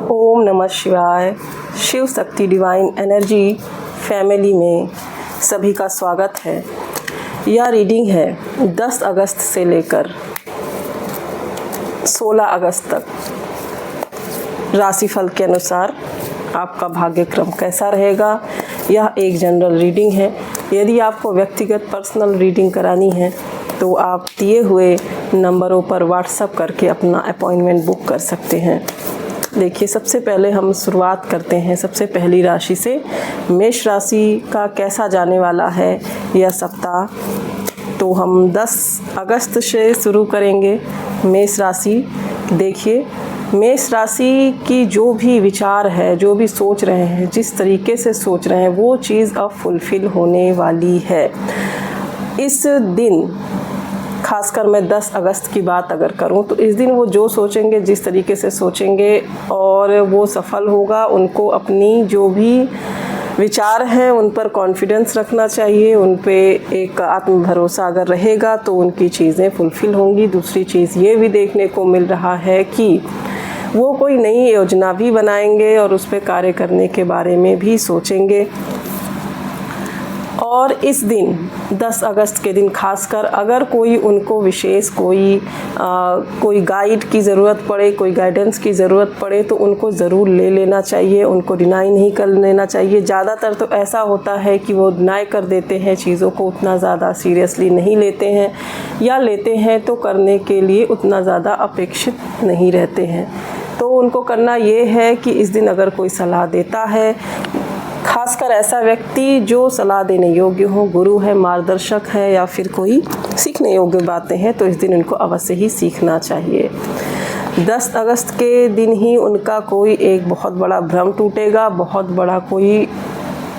ओम नमः शिवाय। Shiv Shakti divine energy family में सभी का स्वागत है। यह रीडिंग है 10 अगस्त से लेकर 16 अगस्त तक। राशिफल के अनुसार आपका भाग्यक्रम कैसा रहेगा, यह एक जनरल रीडिंग है। यदि आपको व्यक्तिगत पर्सनल रीडिंग करानी है तो आप दिए हुए नंबरों पर व्हाट्सएप करके अपना अपॉइंटमेंट बुक कर सकते हैं। देखिए, सबसे पहले हम शुरुआत करते हैं सबसे पहली राशि से। मेष राशि का कैसा जाने वाला है यह सप्ताह, तो हम 10 अगस्त से शुरू करेंगे। मेष राशि, देखिए मेष राशि की जो भी विचार है, जो भी सोच रहे हैं, जिस तरीके से सोच रहे हैं, वो चीज़ अब फुलफ़िल होने वाली है। इस दिन खासकर मैं 10 अगस्त की बात अगर करूं तो इस दिन वो जो सोचेंगे, जिस तरीके से सोचेंगे और वो सफल होगा। उनको अपनी जो भी विचार हैं उन पर कॉन्फिडेंस रखना चाहिए, उन पे एक आत्म भरोसा अगर रहेगा तो उनकी चीज़ें फुलफ़िल होंगी। दूसरी चीज़ ये भी देखने को मिल रहा है कि वो कोई नई योजना भी बनाएंगे और उस पर कार्य करने के बारे में भी सोचेंगे। और इस दिन 10 अगस्त के दिन खासकर अगर कोई उनको विशेष कोई गाइड की ज़रूरत पड़े, कोई गाइडेंस की ज़रूरत पड़े तो उनको ज़रूर ले लेना चाहिए, उनको डिनाई नहीं कर लेना चाहिए। ज़्यादातर तो ऐसा होता है कि वो डिनाई कर देते हैं, चीज़ों को उतना ज़्यादा सीरियसली नहीं लेते हैं, या लेते हैं तो करने के लिए उतना ज़्यादा अपेक्षित नहीं रहते हैं। तो उनको करना ये है कि इस दिन अगर कोई सलाह देता है, खासकर ऐसा व्यक्ति जो सलाह देने योग्य हो, गुरु है, मार्गदर्शक है या फिर कोई सीखने योग्य बातें हैं, तो इस दिन इनको अवश्य ही सीखना चाहिए। 10 अगस्त के दिन ही उनका कोई एक बहुत बड़ा भ्रम टूटेगा, बहुत बड़ा कोई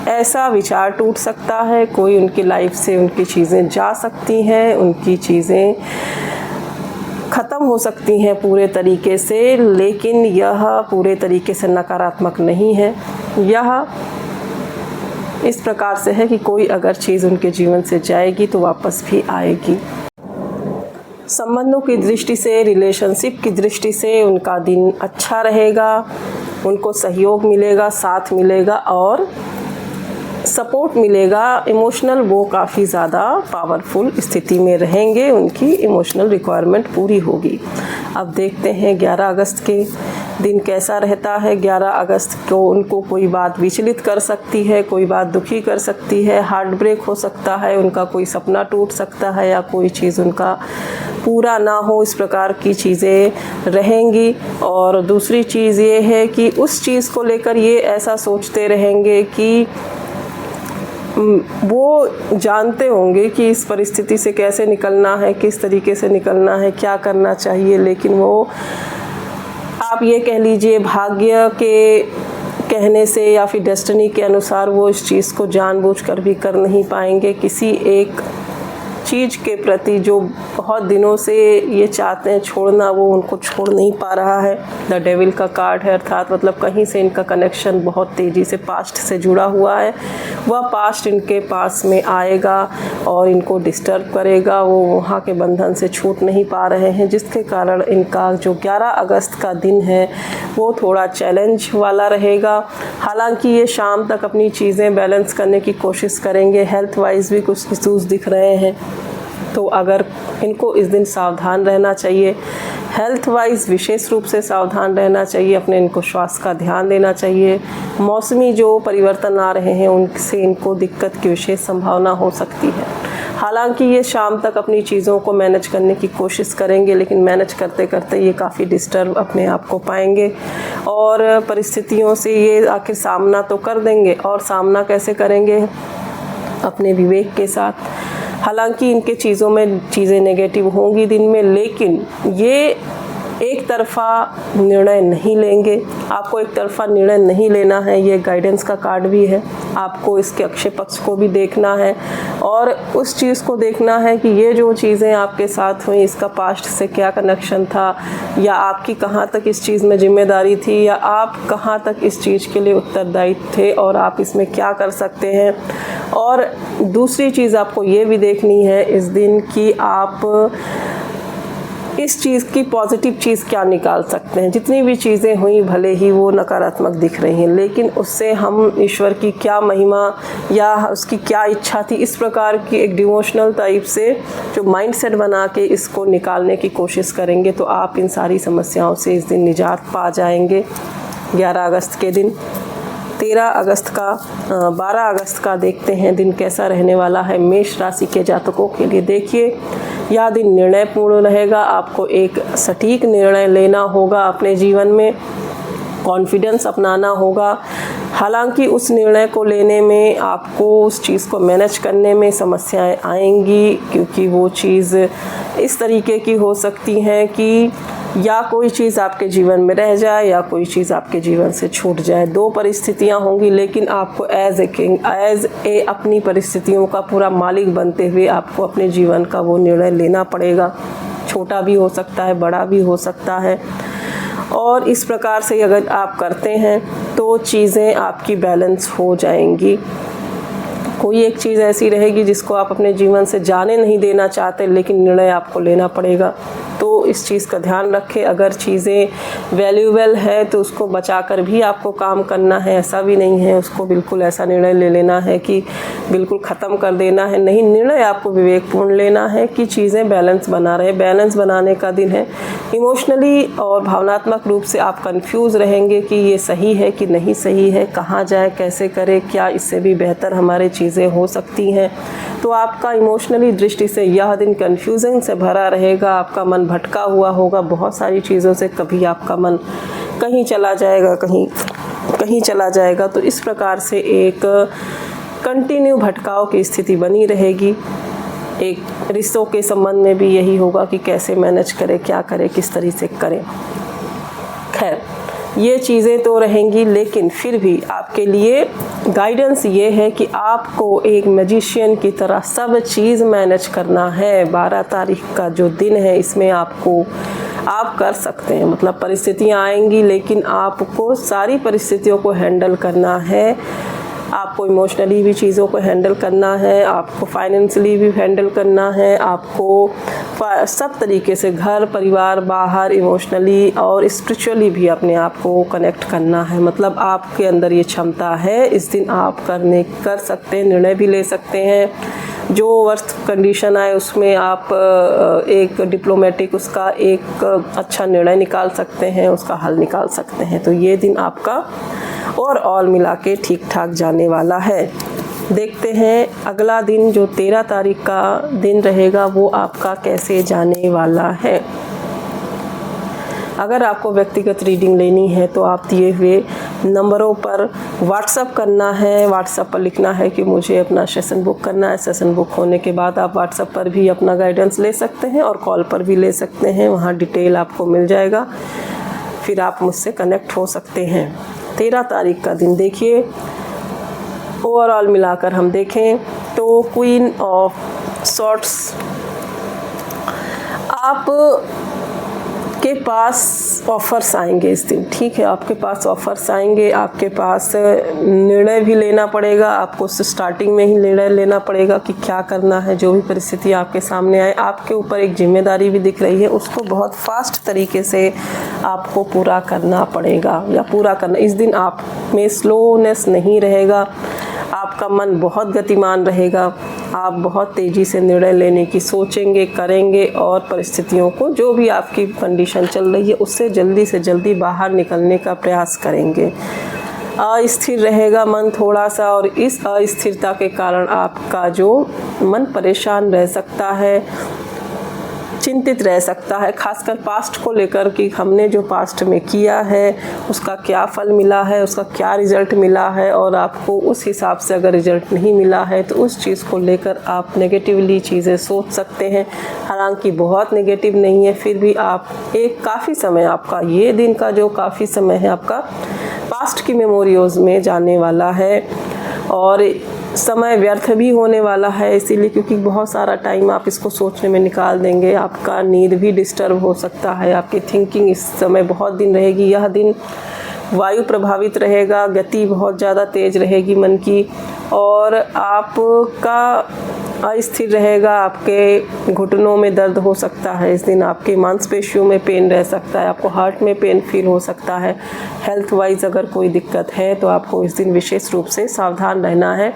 ऐसा विचार टूट सकता है, कोई उनकी लाइफ से उनकी चीज़ें जा सकती हैं, उनकी चीज़ें ख़त्म हो सकती हैं पूरे तरीके से। लेकिन यह पूरे तरीके से नकारात्मक नहीं है। यह इस प्रकार से है कि कोई अगर चीज़ उनके जीवन से जाएगी तो वापस भी आएगी। संबंधों की दृष्टि से, रिलेशनशिप की दृष्टि से उनका दिन अच्छा रहेगा। उनको सहयोग मिलेगा, साथ मिलेगा और सपोर्ट मिलेगा। इमोशनल वो काफ़ी ज़्यादा पावरफुल स्थिति में रहेंगे, उनकी इमोशनल रिक्वायरमेंट पूरी होगी। अब देखते हैं 11 अगस्त के दिन कैसा रहता है। 11 अगस्त को उनको कोई बात विचलित कर सकती है, कोई बात दुखी कर सकती है, हार्ट ब्रेक हो सकता है, उनका कोई सपना टूट सकता है या कोई चीज़ उनका पूरा ना हो, इस प्रकार की चीज़ें रहेंगी। और दूसरी चीज़ ये है कि उस चीज़ को लेकर ये ऐसा सोचते रहेंगे कि वो जानते होंगे कि इस परिस्थिति से कैसे निकलना है, किस तरीके से निकलना है, क्या करना चाहिए, लेकिन वो आप ये कह लीजिए भाग्य के कहने से या फिर डेस्टिनी के अनुसार वो इस चीज़ को जानबूझकर भी कर नहीं पाएंगे। किसी एक चीज़ के प्रति जो बहुत दिनों से ये चाहते हैं छोड़ना, वो उनको छोड़ नहीं पा रहा है। द डेविल का कार्ड है, अर्थात मतलब कहीं से इनका कनेक्शन बहुत तेज़ी से पास्ट से जुड़ा हुआ है। वह पास्ट इनके पास में आएगा और इनको डिस्टर्ब करेगा। वो वहाँ के बंधन से छूट नहीं पा रहे हैं, जिसके कारण इनका जो 11 अगस्त का दिन है वो थोड़ा चैलेंज वाला रहेगा। हालांकि ये शाम तक अपनी चीज़ें बैलेंस करने की कोशिश करेंगे। हेल्थ वाइज भी कुछ इश्यूज़ दिख रहे हैं, तो अगर इनको इस दिन सावधान रहना चाहिए। हेल्थ वाइज विशेष रूप से सावधान रहना चाहिए, अपने इनको स्वास्थ्य का ध्यान देना चाहिए। मौसमी जो परिवर्तन आ रहे हैं उनसे इनको दिक्कत की विशेष संभावना हो सकती है। हालांकि ये शाम तक अपनी चीज़ों को मैनेज करने की कोशिश करेंगे, लेकिन मैनेज करते करते ये काफ़ी डिस्टर्ब अपने आप को पाएंगे और परिस्थितियों से ये आखिर सामना तो कर देंगे। और सामना कैसे करेंगे? अपने विवेक के साथ। हालांकि इनके चीज़ों में चीज़ें नेगेटिव होंगी दिन में, लेकिन ये एक तरफ़ा निर्णय नहीं लेंगे। आपको एक तरफ़ा निर्णय नहीं लेना है। ये गाइडेंस का कार्ड भी है। आपको इसके अक्षय पक्ष को भी देखना है और उस चीज़ को देखना है कि ये जो चीज़ें आपके साथ हुई, इसका पास्ट से क्या कनेक्शन था, या आपकी कहाँ तक इस चीज़ में जिम्मेदारी थी, या आप कहाँ तक इस चीज़ के लिए उत्तरदायी थे और आप इसमें क्या कर सकते हैं। और दूसरी चीज़ आपको ये भी देखनी है इस दिन कि आप इस चीज़ की पॉजिटिव चीज़ क्या निकाल सकते हैं। जितनी भी चीज़ें हुई भले ही वो नकारात्मक दिख रही हैं, लेकिन उससे हम ईश्वर की क्या महिमा या उसकी क्या इच्छा थी, इस प्रकार की एक डिवोशनल टाइप से जो माइंडसेट बना के इसको निकालने की कोशिश करेंगे तो आप इन सारी समस्याओं से इस दिन निजात पा जाएंगे। 11 अगस्त के दिन 12 अगस्त का देखते हैं दिन कैसा रहने वाला है मेष राशि के जातकों के लिए। देखिए, यह दिन निर्णय पूर्ण रहेगा। आपको एक सटीक निर्णय लेना होगा, अपने जीवन में कॉन्फिडेंस अपनाना होगा। हालांकि उस निर्णय को लेने में आपको उस चीज़ को मैनेज करने में समस्याएं आएंगी, क्योंकि वो चीज़ इस तरीके की हो सकती है कि या कोई चीज़ आपके जीवन में रह जाए या कोई चीज़ आपके जीवन से छूट जाए। 2 परिस्थितियां होंगी, लेकिन आपको एज ए अपनी परिस्थितियों का पूरा मालिक बनते हुए आपको अपने जीवन का वो निर्णय लेना पड़ेगा। छोटा भी हो सकता है, बड़ा भी हो सकता है, और इस प्रकार से अगर आप करते हैं तो चीज़ें आपकी बैलेंस हो जाएंगी। कोई एक चीज़ ऐसी रहेगी जिसको आप अपने जीवन से जाने नहीं देना चाहते, लेकिन निर्णय आपको लेना पड़ेगा। तो इस चीज़ का ध्यान रखें। अगर चीज़ें वैल्यूएबल है तो उसको बचाकर भी आपको काम करना है, ऐसा भी नहीं है उसको बिल्कुल ऐसा निर्णय ले लेना है कि बिल्कुल ख़त्म कर देना है। नहीं, निर्णय आपको विवेकपूर्ण लेना है कि चीज़ें बैलेंस बना रहे। बैलेंस बनाने का दिन है। इमोशनली और भावनात्मक रूप से आप कंफ्यूज रहेंगे कि ये सही है कि नहीं सही है, कहाँ जाए, कैसे करें, क्या इससे भी बेहतर हमारे चीज़ें हो सकती हैं। तो आपका इमोशनली दृष्टि से यह दिन कन्फ्यूजन से भरा रहेगा। आपका मन भटका हुआ होगा बहुत सारी चीज़ों से। कभी आपका मन कहीं चला जाएगा, कहीं चला जाएगा। तो इस प्रकार से एक कंटिन्यू भटकाव की स्थिति बनी रहेगी। एक रिश्तों के संबंध में भी यही होगा कि कैसे मैनेज करें, क्या करें, किस तरीके से करें। खैर, ये चीज़ें तो रहेंगी, लेकिन फिर भी आपके लिए गाइडेंस ये है कि आपको एक मैजिशियन की तरह सब चीज़ मैनेज करना है। 12 तारीख का जो दिन है इसमें आप कर सकते हैं। मतलब परिस्थितियाँ आएंगी, लेकिन आपको सारी परिस्थितियों को हैंडल करना है। आपको इमोशनली भी चीज़ों को हैंडल करना है, आपको फाइनेंशियली भी हैंडल करना है, आपको सब तरीके से घर परिवार बाहर इमोशनली और स्पिरिचुअली भी अपने आप को कनेक्ट करना है। मतलब आपके अंदर ये क्षमता है। इस दिन आप कर सकते हैं, निर्णय भी ले सकते हैं। जो वर्स्ट कंडीशन आए उसमें आप एक डिप्लोमेटिक उसका एक अच्छा निर्णय निकाल सकते हैं, उसका हल निकाल सकते हैं। तो ये दिन आपका और ऑल मिला के ठीक ठाक जाने वाला है। देखते हैं अगला दिन जो 13 तारीख का दिन रहेगा वो आपका कैसे जाने वाला है। अगर आपको व्यक्तिगत रीडिंग लेनी है तो आप दिए हुए नंबरों पर व्हाट्सअप करना है। व्हाट्सअप पर लिखना है कि मुझे अपना सेशन बुक करना है। सेशन बुक होने के बाद आप व्हाट्सअप पर भी अपना गाइडेंस ले सकते हैं और कॉल पर भी ले सकते हैं। वहाँ डिटेल आपको मिल जाएगा, फिर आप मुझसे कनेक्ट हो सकते हैं। 13 तारीख का दिन देखिए, ओवरऑल मिलाकर हम देखें तो क्वीन ऑफ सॉर्ट्स आप के पास ऑफ़र्स आएंगे इस दिन। ठीक है, आपके पास ऑफ़र्स आएंगे, आपके पास निर्णय भी लेना पड़ेगा। आपको स्टार्टिंग में ही निर्णय लेना पड़ेगा कि क्या करना है। जो भी परिस्थिति आपके सामने आए, आपके ऊपर एक जिम्मेदारी भी दिख रही है, उसको बहुत फास्ट तरीके से आपको पूरा करना पड़ेगा या पूरा करना। इस दिन आप में स्लोनेस नहीं रहेगा, आपका मन बहुत गतिमान रहेगा। आप बहुत तेज़ी से निर्णय लेने की सोचेंगे, करेंगे और परिस्थितियों को, जो भी आपकी कंडीशन चल रही है, उससे जल्दी से जल्दी बाहर निकलने का प्रयास करेंगे। अस्थिर रहेगा मन थोड़ा सा, और इस अस्थिरता के कारण आपका जो मन परेशान रह सकता है, चिंतित रह सकता है, खासकर पास्ट को लेकर कि हमने जो पास्ट में किया है उसका क्या फल मिला है, उसका क्या रिज़ल्ट मिला है, और आपको उस हिसाब से अगर रिज़ल्ट नहीं मिला है तो उस चीज़ को लेकर आप नेगेटिवली चीज़ें सोच सकते हैं। हालांकि बहुत नेगेटिव नहीं है, फिर भी आप एक काफ़ी समय, आपका ये दिन का जो काफ़ी समय है आपका पास्ट की मेमोरीज में जाने वाला है और समय व्यर्थ भी होने वाला है। इसीलिए क्योंकि बहुत सारा टाइम आप इसको सोचने में निकाल देंगे, आपका नींद भी डिस्टर्ब हो सकता है, आपकी थिंकिंग इस समय बहुत दिन रहेगी। यह दिन वायु प्रभावित रहेगा, गति बहुत ज़्यादा तेज़ रहेगी मन की, और आपका अस्थिर रहेगा, आपके घुटनों में दर्द हो सकता है इस दिन, आपके मांसपेशियों में पेन रह सकता है, आपको हार्ट में पेन फील हो सकता है। हेल्थ वाइज अगर कोई दिक्कत है तो आपको इस दिन विशेष रूप से सावधान रहना है।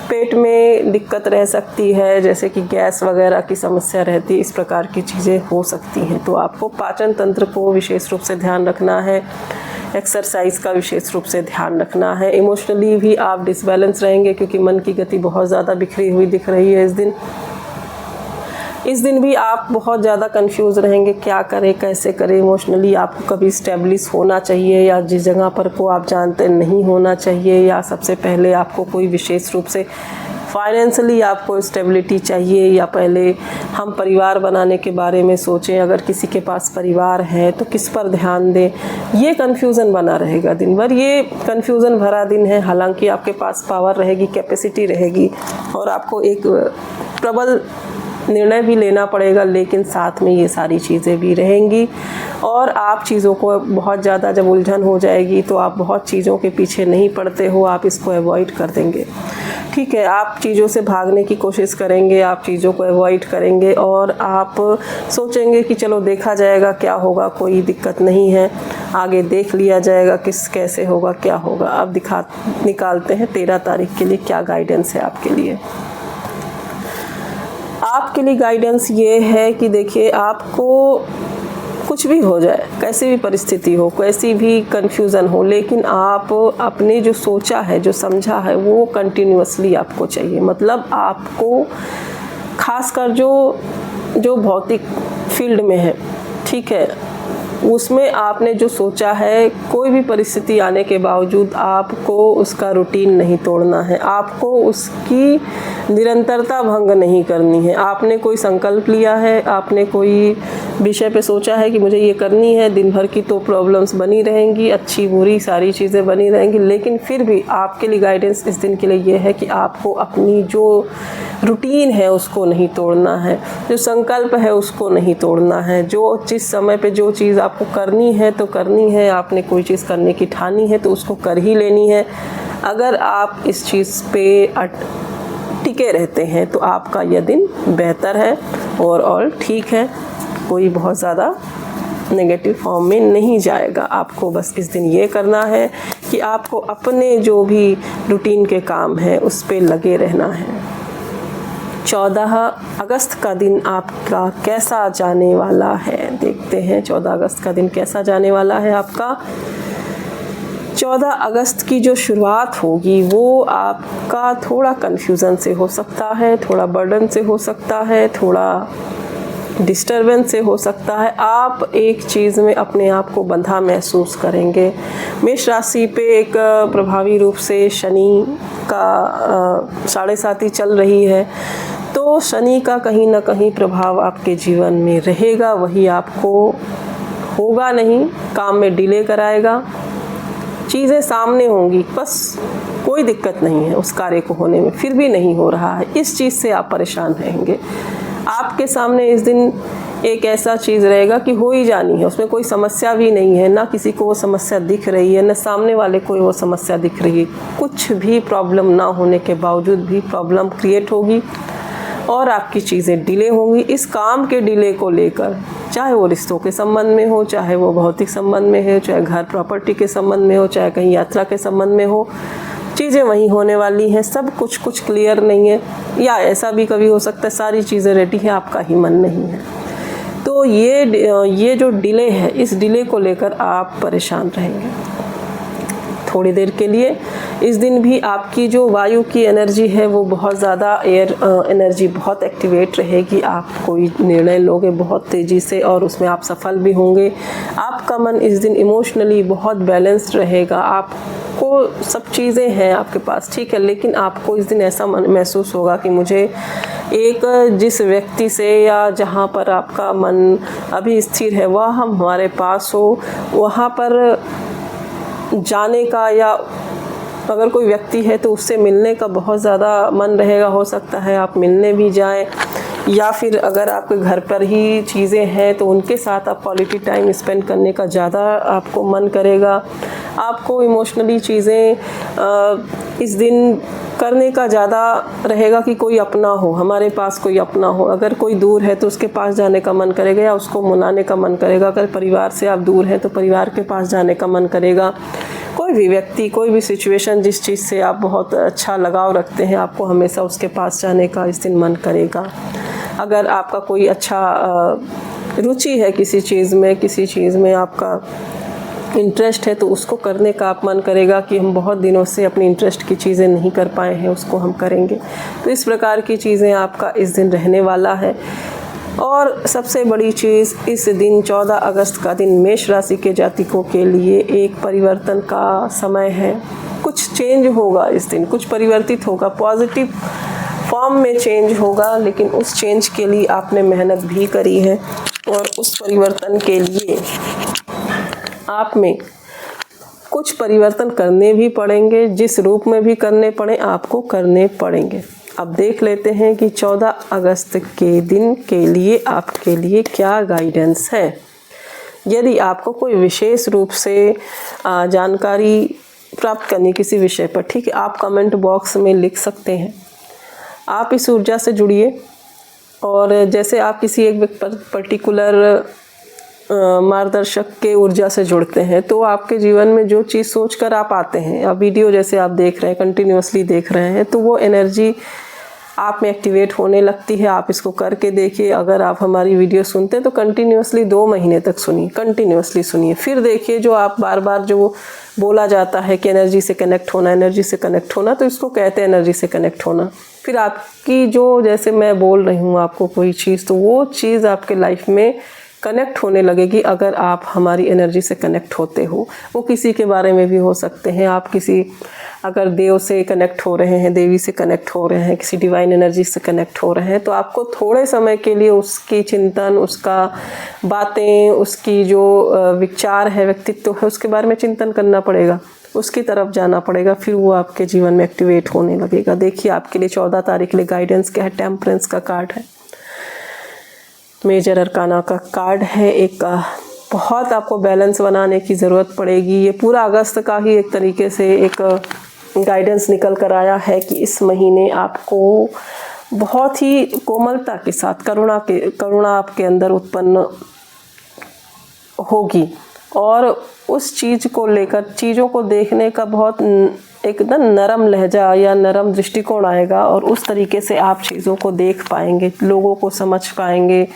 पेट में दिक्कत रह सकती है, जैसे कि गैस वगैरह की समस्या रहती है, इस प्रकार की चीज़ें हो सकती हैं। तो आपको पाचन तंत्र को विशेष रूप से ध्यान रखना है, एक्सरसाइज का विशेष रूप से ध्यान रखना है। इमोशनली भी आप डिसबैलेंस रहेंगे क्योंकि मन की गति बहुत ज़्यादा बिखरी हुई दिख रही है इस दिन भी आप बहुत ज़्यादा कंफ्यूज रहेंगे, क्या करें कैसे करें। इमोशनली आपको कभी स्टेब्लिश होना चाहिए या जिस जगह पर को आप जानते नहीं होना चाहिए, या सबसे पहले आपको कोई विशेष रूप से फाइनेंशियली आपको स्टेबिलिटी चाहिए, या पहले हम परिवार बनाने के बारे में सोचें। अगर किसी के पास परिवार है तो किस पर ध्यान दें, ये कन्फ्यूज़न बना रहेगा दिन भर। ये कन्फ्यूज़न भरा दिन है, हालांकि आपके पास पावर रहेगी, कैपेसिटी रहेगी और आपको एक प्रबल निर्णय भी लेना पड़ेगा, लेकिन साथ में ये सारी चीज़ें भी रहेंगी। और आप चीज़ों को बहुत ज़्यादा जब उलझन हो जाएगी तो आप बहुत चीज़ों के पीछे नहीं पड़ते हो, आप इसको अवॉइड कर देंगे। ठीक है, आप चीज़ों से भागने की कोशिश करेंगे, आप चीज़ों को अवॉइड करेंगे और आप सोचेंगे कि चलो देखा जाएगा क्या होगा, कोई दिक्कत नहीं है, आगे देख लिया जाएगा कैसे होगा क्या होगा। अब निकालते हैं 13 तारीख के लिए क्या गाइडेंस है आपके लिए। आपके लिए गाइडेंस ये है कि देखिए, आपको कुछ भी हो जाए, कैसी भी परिस्थिति हो, कैसी भी कन्फ्यूज़न हो, लेकिन आप अपने जो सोचा है, जो समझा है, वो कंटिन्यूअसली आपको चाहिए। मतलब आपको खासकर जो भौतिक फील्ड में है, ठीक है, उसमें आपने जो सोचा है, कोई भी परिस्थिति आने के बावजूद आपको उसका रूटीन नहीं तोड़ना है, आपको उसकी निरंतरता भंग नहीं करनी है। आपने कोई संकल्प लिया है, आपने कोई विषय पे सोचा है कि मुझे ये करनी है, दिन भर की तो प्रॉब्लम्स बनी रहेंगी, अच्छी बुरी सारी चीज़ें बनी रहेंगी, लेकिन फिर भी आपके लिए गाइडेंस इस दिन के लिए ये है कि आपको अपनी जो रूटीन है उसको नहीं तोड़ना है, जो संकल्प है उसको नहीं तोड़ना है। जो जिस समय पे जो चीज़ आपको करनी है तो करनी है, आपने कोई चीज़ करने की ठानी है तो उसको कर ही लेनी है। अगर आप इस चीज़ पे टिके रहते हैं तो आपका यह दिन बेहतर है, ओवरऑल ठीक है, कोई बहुत ज़्यादा नेगेटिव फॉर्म में नहीं जाएगा। आपको बस इस दिन ये करना है कि आपको अपने जो भी रूटीन के काम हैं उस पे लगे रहना है। 14 अगस्त का दिन आपका कैसा जाने वाला है, देखते हैं 14 अगस्त का दिन कैसा जाने वाला है आपका। 14 अगस्त की जो शुरुआत होगी वो आपका थोड़ा कन्फ्यूज़न से हो सकता है, थोड़ा बर्डन से हो सकता है, थोड़ा डिस्टर्बेंस से हो सकता है। आप एक चीज़ में अपने आप को बंधा महसूस करेंगे। मेष राशि पे एक प्रभावी रूप से शनि का 7.5 चल रही है, तो शनि का कहीं ना कहीं प्रभाव आपके जीवन में रहेगा। वही आपको होगा नहीं, काम में डिले कराएगा, चीज़ें सामने होंगी, बस कोई दिक्कत नहीं है उस कार्य को होने में, फिर भी नहीं हो रहा है, इस चीज़ से आप परेशान रहेंगे। आपके सामने इस दिन एक ऐसा चीज़ रहेगा कि हो ही जानी है, उसमें कोई समस्या भी नहीं है, ना किसी को वो समस्या दिख रही है, ना सामने वाले को वो समस्या दिख रही है। कुछ भी प्रॉब्लम ना होने के बावजूद भी प्रॉब्लम क्रिएट होगी और आपकी चीज़ें डिले होंगी। इस काम के डिले को लेकर, चाहे वो रिश्तों के संबंध में हो, चाहे वो भौतिक संबंध में हो, चाहे घर प्रॉपर्टी के संबंध में हो, चाहे कहीं यात्रा के संबंध में हो, चीज़ें वहीं होने वाली हैं। सब कुछ क्लियर नहीं है, या ऐसा भी कभी हो सकता है सारी चीज़ें रेडी हैं, आपका ही मन नहीं है। तो ये जो डिले है, इस डिले को लेकर आप परेशान रहेंगे थोड़ी देर के लिए। इस दिन भी आपकी जो वायु की एनर्जी है वो बहुत ज़्यादा, एयर एनर्जी बहुत एक्टिवेट रहेगी। आप कोई निर्णय लोगे बहुत तेज़ी से और उसमें आप सफल भी होंगे। आपका मन इस दिन इमोशनली बहुत बैलेंस्ड रहेगा। आपको सब चीज़ें हैं आपके पास, ठीक है, लेकिन आपको इस दिन ऐसा महसूस होगा कि मुझे एक जिस व्यक्ति से या जहाँ पर आपका मन अभी स्थिर है वह हमारे पास हो, वहाँ पर जाने का, या अगर कोई व्यक्ति है तो उससे मिलने का बहुत ज़्यादा मन रहेगा। हो सकता है आप मिलने भी जाएं, या फिर अगर आपके घर पर ही चीज़ें हैं तो उनके साथ आप क्वालिटी टाइम स्पेंड करने का ज़्यादा आपको मन करेगा। आपको इमोशनली चीज़ें इस दिन करने का ज़्यादा रहेगा कि कोई अपना हो, हमारे पास कोई अपना हो। अगर कोई दूर है तो उसके पास जाने का मन करेगा या उसको मनाने का मन करेगा। अगर परिवार से आप दूर हैं तो परिवार के पास जाने का मन करेगा। कोई भी व्यक्ति, कोई भी सिचुएशन, जिस चीज़ से आप बहुत अच्छा लगाव रखते हैं, आपको हमेशा उसके पास जाने का इस दिन मन करेगा। अगर आपका कोई अच्छा रुचि है किसी चीज़ में आपका इंटरेस्ट है तो उसको करने का आप मन करेगा कि हम बहुत दिनों से अपनी इंटरेस्ट की चीज़ें नहीं कर पाए हैं, उसको हम करेंगे। तो इस प्रकार की चीज़ें आपका इस दिन रहने वाला है। और सबसे बड़ी चीज़, इस दिन 14 अगस्त का दिन मेष राशि के जातकों के लिए एक परिवर्तन का समय है। कुछ चेंज होगा इस दिन, कुछ परिवर्तित होगा, पॉजिटिव फॉर्म में चेंज होगा। लेकिन उस चेंज के लिए आपने मेहनत भी करी है और उस परिवर्तन के लिए आप में कुछ परिवर्तन करने भी पड़ेंगे। जिस रूप में भी करने पड़े आपको करने पड़ेंगे। अब देख लेते हैं कि 14 अगस्त के दिन के लिए आपके लिए क्या गाइडेंस है। यदि आपको कोई विशेष रूप से जानकारी प्राप्त करनी किसी विषय पर, ठीक है, आप कमेंट बॉक्स में लिख सकते हैं। आप इस ऊर्जा से जुड़िए और जैसे आप किसी एक पर्टिकुलर मार्गदर्शक के ऊर्जा से जुड़ते हैं तो आपके जीवन में जो चीज़ सोचकर आप आते हैं, अब वीडियो जैसे आप देख रहे हैं, कंटिन्यूअसली देख रहे हैं, तो वो एनर्जी आप में एक्टिवेट होने लगती है। आप इसको करके देखिए। अगर आप हमारी वीडियो सुनते हैं तो कंटिन्यूअसली 2 महीने तक सुनिए, कंटिन्यूअसली सुनिए। फिर देखिए जो आप बार बार जो बोला जाता है कि एनर्जी से कनेक्ट होना, एनर्जी से कनेक्ट होना, तो इसको कहते हैं एनर्जी से कनेक्ट होना। फिर आपकी जो, जैसे मैं बोल रही हूँ आपको कोई चीज़, तो वो चीज़ आपके लाइफ में कनेक्ट होने लगेगी अगर आप हमारी एनर्जी से कनेक्ट होते हो। वो किसी के बारे में भी हो सकते हैं। आप किसी, अगर देव से कनेक्ट हो रहे हैं, देवी से कनेक्ट हो रहे हैं, किसी डिवाइन एनर्जी से कनेक्ट हो रहे हैं, तो आपको थोड़े समय के लिए उसकी चिंतन, उसका बातें, उसकी जो विचार है, व्यक्तित्व है, उसके बारे में चिंतन करना पड़ेगा, उसकी तरफ जाना पड़ेगा। फिर वो आपके जीवन में एक्टिवेट होने लगेगा। देखिए आपके लिए 14 तारीख के लिए गाइडेंस क्या है। टेम्परेंस का कार्ड है, मेजर अरकाना का कार्ड है। एक बहुत आपको बैलेंस बनाने की ज़रूरत पड़ेगी। ये पूरा अगस्त का ही एक तरीके से एक गाइडेंस निकल कर आया है कि इस महीने आपको बहुत ही कोमलता के साथ करुणा आपके अंदर उत्पन्न होगी और उस चीज़ को लेकर, चीज़ों को देखने का बहुत एकदम नरम लहजा या नरम दृष्टिकोण आएगा और उस तरीके से आप चीज़ों को देख पाएंगे, लोगों को समझ पाएंगे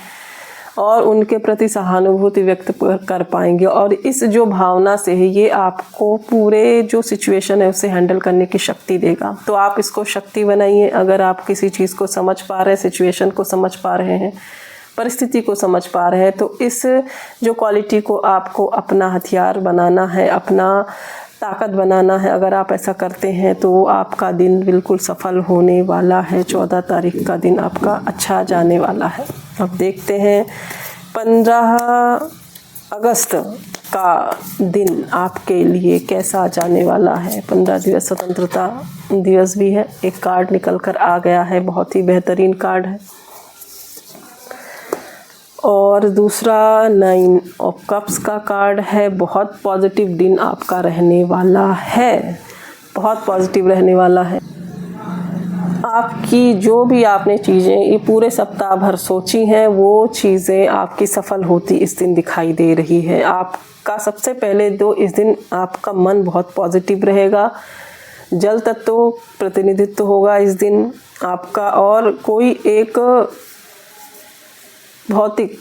और उनके प्रति सहानुभूति व्यक्त कर पाएंगे। और इस जो भावना से है, ये आपको पूरे जो सिचुएशन है उसे हैंडल करने की शक्ति देगा। तो आप इसको शक्ति बनाइए। अगर आप किसी चीज़ को समझ पा रहे हैं, सिचुएशन को समझ पा रहे हैं, परिस्थिति को समझ पा रहे हैं, तो इस जो क्वालिटी को आपको अपना हथियार बनाना है, अपना ताकत बनाना है। अगर आप ऐसा करते हैं तो आपका दिन बिल्कुल सफल होने वाला है। 14 तारीख का दिन आपका अच्छा जाने वाला है। अब देखते हैं 15 अगस्त का दिन आपके लिए कैसा जाने वाला है। 15 दिवस स्वतंत्रता दिवस भी है। एक कार्ड निकल कर आ गया है, बहुत ही बेहतरीन कार्ड है। और दूसरा 9 ऑफ कप्स का कार्ड है। बहुत पॉजिटिव दिन आपका रहने वाला है, बहुत पॉजिटिव रहने वाला है। आपकी जो भी आपने चीज़ें ये पूरे सप्ताह भर सोची हैं, वो चीज़ें आपकी सफल होती इस दिन दिखाई दे रही है। आपका सबसे पहले तो इस दिन आपका मन बहुत पॉजिटिव रहेगा। जल तत्व प्रतिनिधित्व होगा इस दिन आपका। और कोई एक भौतिक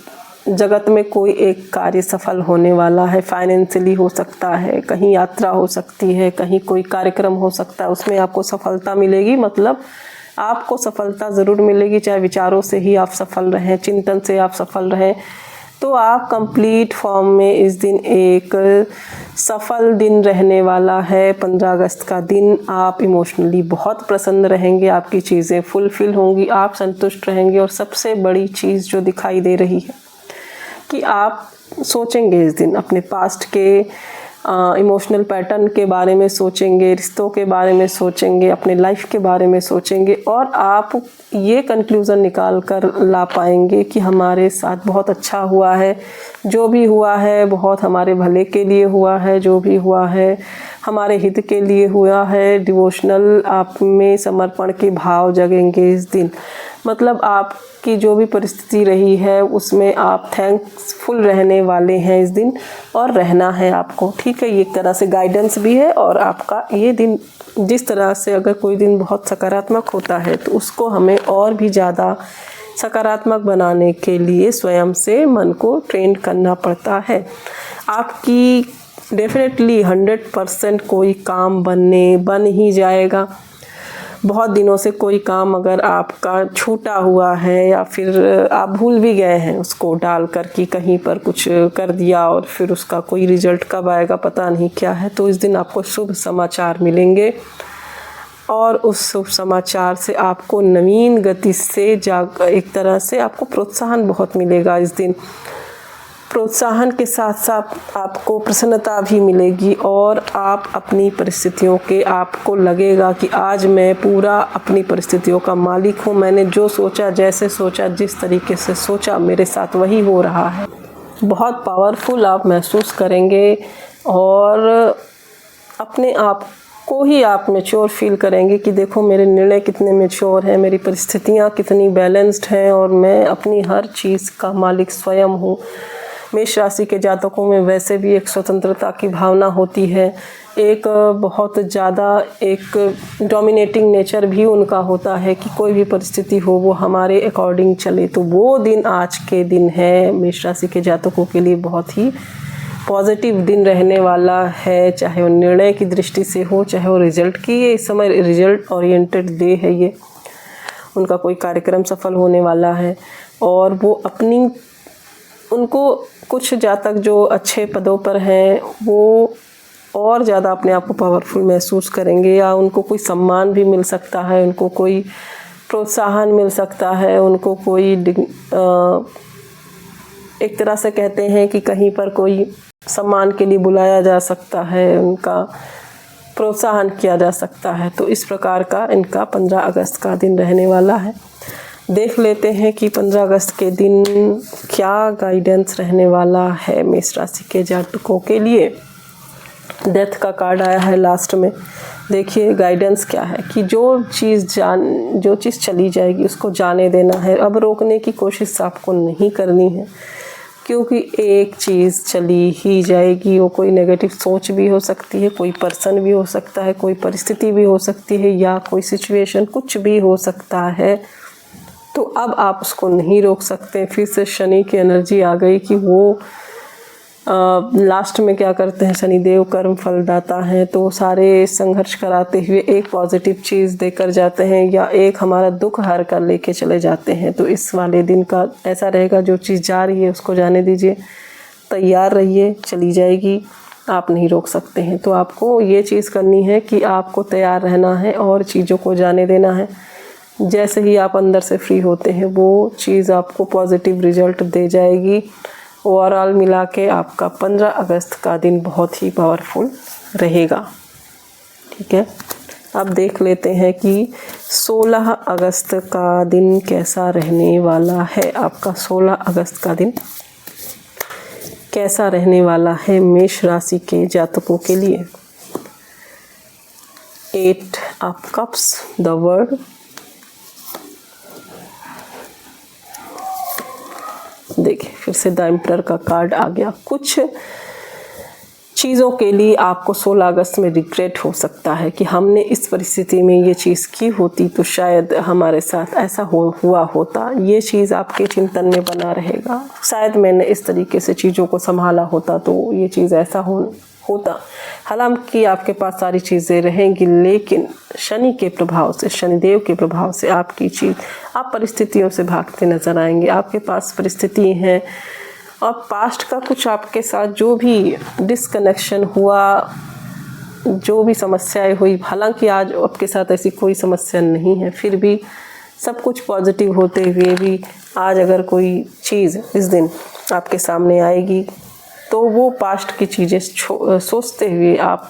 जगत में कोई एक कार्य सफल होने वाला है। फाइनेंशियली हो सकता है, कहीं यात्रा हो सकती है, कहीं कोई कार्यक्रम हो सकता है, उसमें आपको सफलता मिलेगी। मतलब आपको सफलता ज़रूर मिलेगी, चाहे विचारों से ही आप सफल रहें, चिंतन से आप सफल रहें। तो आप कंप्लीट फॉर्म में इस दिन एक सफल दिन रहने वाला है। 15 अगस्त का दिन आप इमोशनली बहुत प्रसन्न रहेंगे, आपकी चीज़ें फुलफिल होंगी, आप संतुष्ट रहेंगे। और सबसे बड़ी चीज़ जो दिखाई दे रही है कि आप सोचेंगे इस दिन अपने पास्ट के इमोशनल पैटर्न के बारे में सोचेंगे, रिश्तों के बारे में सोचेंगे, अपने लाइफ के बारे में सोचेंगे और आप ये कंक्लूज़न निकाल कर ला पाएंगे कि हमारे साथ बहुत अच्छा हुआ है, जो भी हुआ है बहुत हमारे भले के लिए हुआ है, जो भी हुआ है हमारे हित के लिए हुआ है। डिवोशनल आप में समर्पण के भाव जगेंगे इस दिन। मतलब आपकी जो भी परिस्थिति रही है उसमें आप थैंक्सफुल रहने वाले हैं इस दिन, और रहना है आपको। ठीक है, ये एक तरह से गाइडेंस भी है। और आपका ये दिन जिस तरह से अगर कोई दिन बहुत सकारात्मक होता है तो उसको हमें और भी ज़्यादा सकारात्मक बनाने के लिए स्वयं से मन को ट्रेन करना पड़ता है। आपकी डेफिनेटली 100% कोई काम बन ही जाएगा। बहुत दिनों से कोई काम अगर आपका छूटा हुआ है या फिर आप भूल भी गए हैं उसको डाल कर कि कहीं पर कुछ कर दिया और फिर उसका कोई रिजल्ट कब आएगा पता नहीं क्या है, तो इस दिन आपको शुभ समाचार मिलेंगे। और उस शुभ समाचार से आपको नवीन गति से एक तरह से आपको प्रोत्साहन बहुत मिलेगा इस दिन। प्रोत्साहन के साथ साथ आपको प्रसन्नता भी मिलेगी और आप अपनी परिस्थितियों के आपको लगेगा कि आज मैं पूरा अपनी परिस्थितियों का मालिक हूँ। मैंने जो सोचा, जैसे सोचा, जिस तरीके से सोचा, मेरे साथ वही हो रहा है। बहुत पावरफुल आप महसूस करेंगे और अपने आप को ही आप मैच्योर फील करेंगे कि देखो मेरे निर्णय कितने मैच्योर हैं, मेरी परिस्थितियाँ कितनी बैलेंस्ड हैं और मैं अपनी हर चीज़ का मालिक स्वयं हूँ। मेष राशि के जातकों में वैसे भी एक स्वतंत्रता की भावना होती है, एक बहुत ज़्यादा एक डोमिनेटिंग नेचर भी उनका होता है कि कोई भी परिस्थिति हो वो हमारे अकॉर्डिंग चले। तो वो दिन आज के दिन है मेष राशि के जातकों के लिए बहुत ही पॉजिटिव दिन रहने वाला है, चाहे वो निर्णय की दृष्टि से हो, चाहे वो रिजल्ट की। ये इस समय रिजल्ट ओरिएंटेड डे है, ये उनका कोई कार्यक्रम सफल होने वाला है। और वो उनको कुछ जातक जो अच्छे पदों पर हैं वो और ज़्यादा अपने आप को पावरफुल महसूस करेंगे, या उनको कोई सम्मान भी मिल सकता है, उनको कोई प्रोत्साहन मिल सकता है, उनको कोई एक तरह से कहते हैं कि कहीं पर कोई सम्मान के लिए बुलाया जा सकता है, उनका प्रोत्साहन किया जा सकता है। तो इस प्रकार का इनका 15 अगस्त का दिन रहने वाला है। देख लेते हैं कि 15 अगस्त के दिन क्या गाइडेंस रहने वाला है मेष राशि के जातकों के लिए। डेथ का कार्ड आया है लास्ट में। देखिए गाइडेंस क्या है कि जो चीज़ चली जाएगी उसको जाने देना है। अब रोकने की कोशिश आपको नहीं करनी है, क्योंकि एक चीज़ चली ही जाएगी। वो कोई नेगेटिव सोच भी हो सकती है, कोई पर्सन भी हो सकता है, कोई परिस्थिति भी हो सकती है, या कोई सिचुएशन, कुछ भी हो सकता है। तो अब आप उसको नहीं रोक सकते। फिर से शनि की एनर्जी आ गई कि वो लास्ट में क्या करते हैं, शनिदेव कर्म फलदाता हैं, तो सारे संघर्ष कराते हुए एक पॉजिटिव चीज़ देकर जाते हैं या एक हमारा दुख हर कर लेके चले जाते हैं। तो इस वाले दिन का ऐसा रहेगा, जो चीज़ जा रही है उसको जाने दीजिए, तैयार रहिए, चली जाएगी, आप नहीं रोक सकते हैं। तो आपको ये चीज़ करनी है कि आपको तैयार रहना है और चीज़ों को जाने देना है। जैसे ही आप अंदर से फ्री होते हैं वो चीज़ आपको पॉजिटिव रिजल्ट दे जाएगी। ओवरऑल मिला के आपका 15 अगस्त का दिन बहुत ही पावरफुल रहेगा। ठीक है, अब देख लेते हैं कि 16 अगस्त का दिन कैसा रहने वाला है। आपका 16 अगस्त का दिन कैसा रहने वाला है मेष राशि के जातकों के लिए। 8 ऑफ कप्स, द वर्ल्ड। देखिए फिर से द एम्परर का कार्ड आ गया। कुछ चीज़ों के लिए आपको 16 अगस्त में रिग्रेट हो सकता है कि हमने इस परिस्थिति में ये चीज़ की होती तो शायद हमारे साथ ऐसा हुआ होता। ये चीज़ आपके चिंतन में बना रहेगा, शायद मैंने इस तरीके से चीज़ों को संभाला होता तो ये चीज़ ऐसा होता। हालांकि आपके पास सारी चीज़ें रहेंगी, लेकिन शनि के प्रभाव से, शनिदेव के प्रभाव से आपकी चीज़, आप परिस्थितियों से भागते नजर आएंगे। आपके पास परिस्थिति हैं और पास्ट का कुछ आपके साथ जो भी डिस्कनेक्शन हुआ, जो भी समस्याएं हुई, हालांकि आज आपके साथ ऐसी कोई समस्या नहीं है, फिर भी सब कुछ पॉजिटिव होते हुए भी आज अगर कोई चीज़ इस दिन आपके सामने आएगी तो वो पास्ट की चीज़ें सोचते हुए आप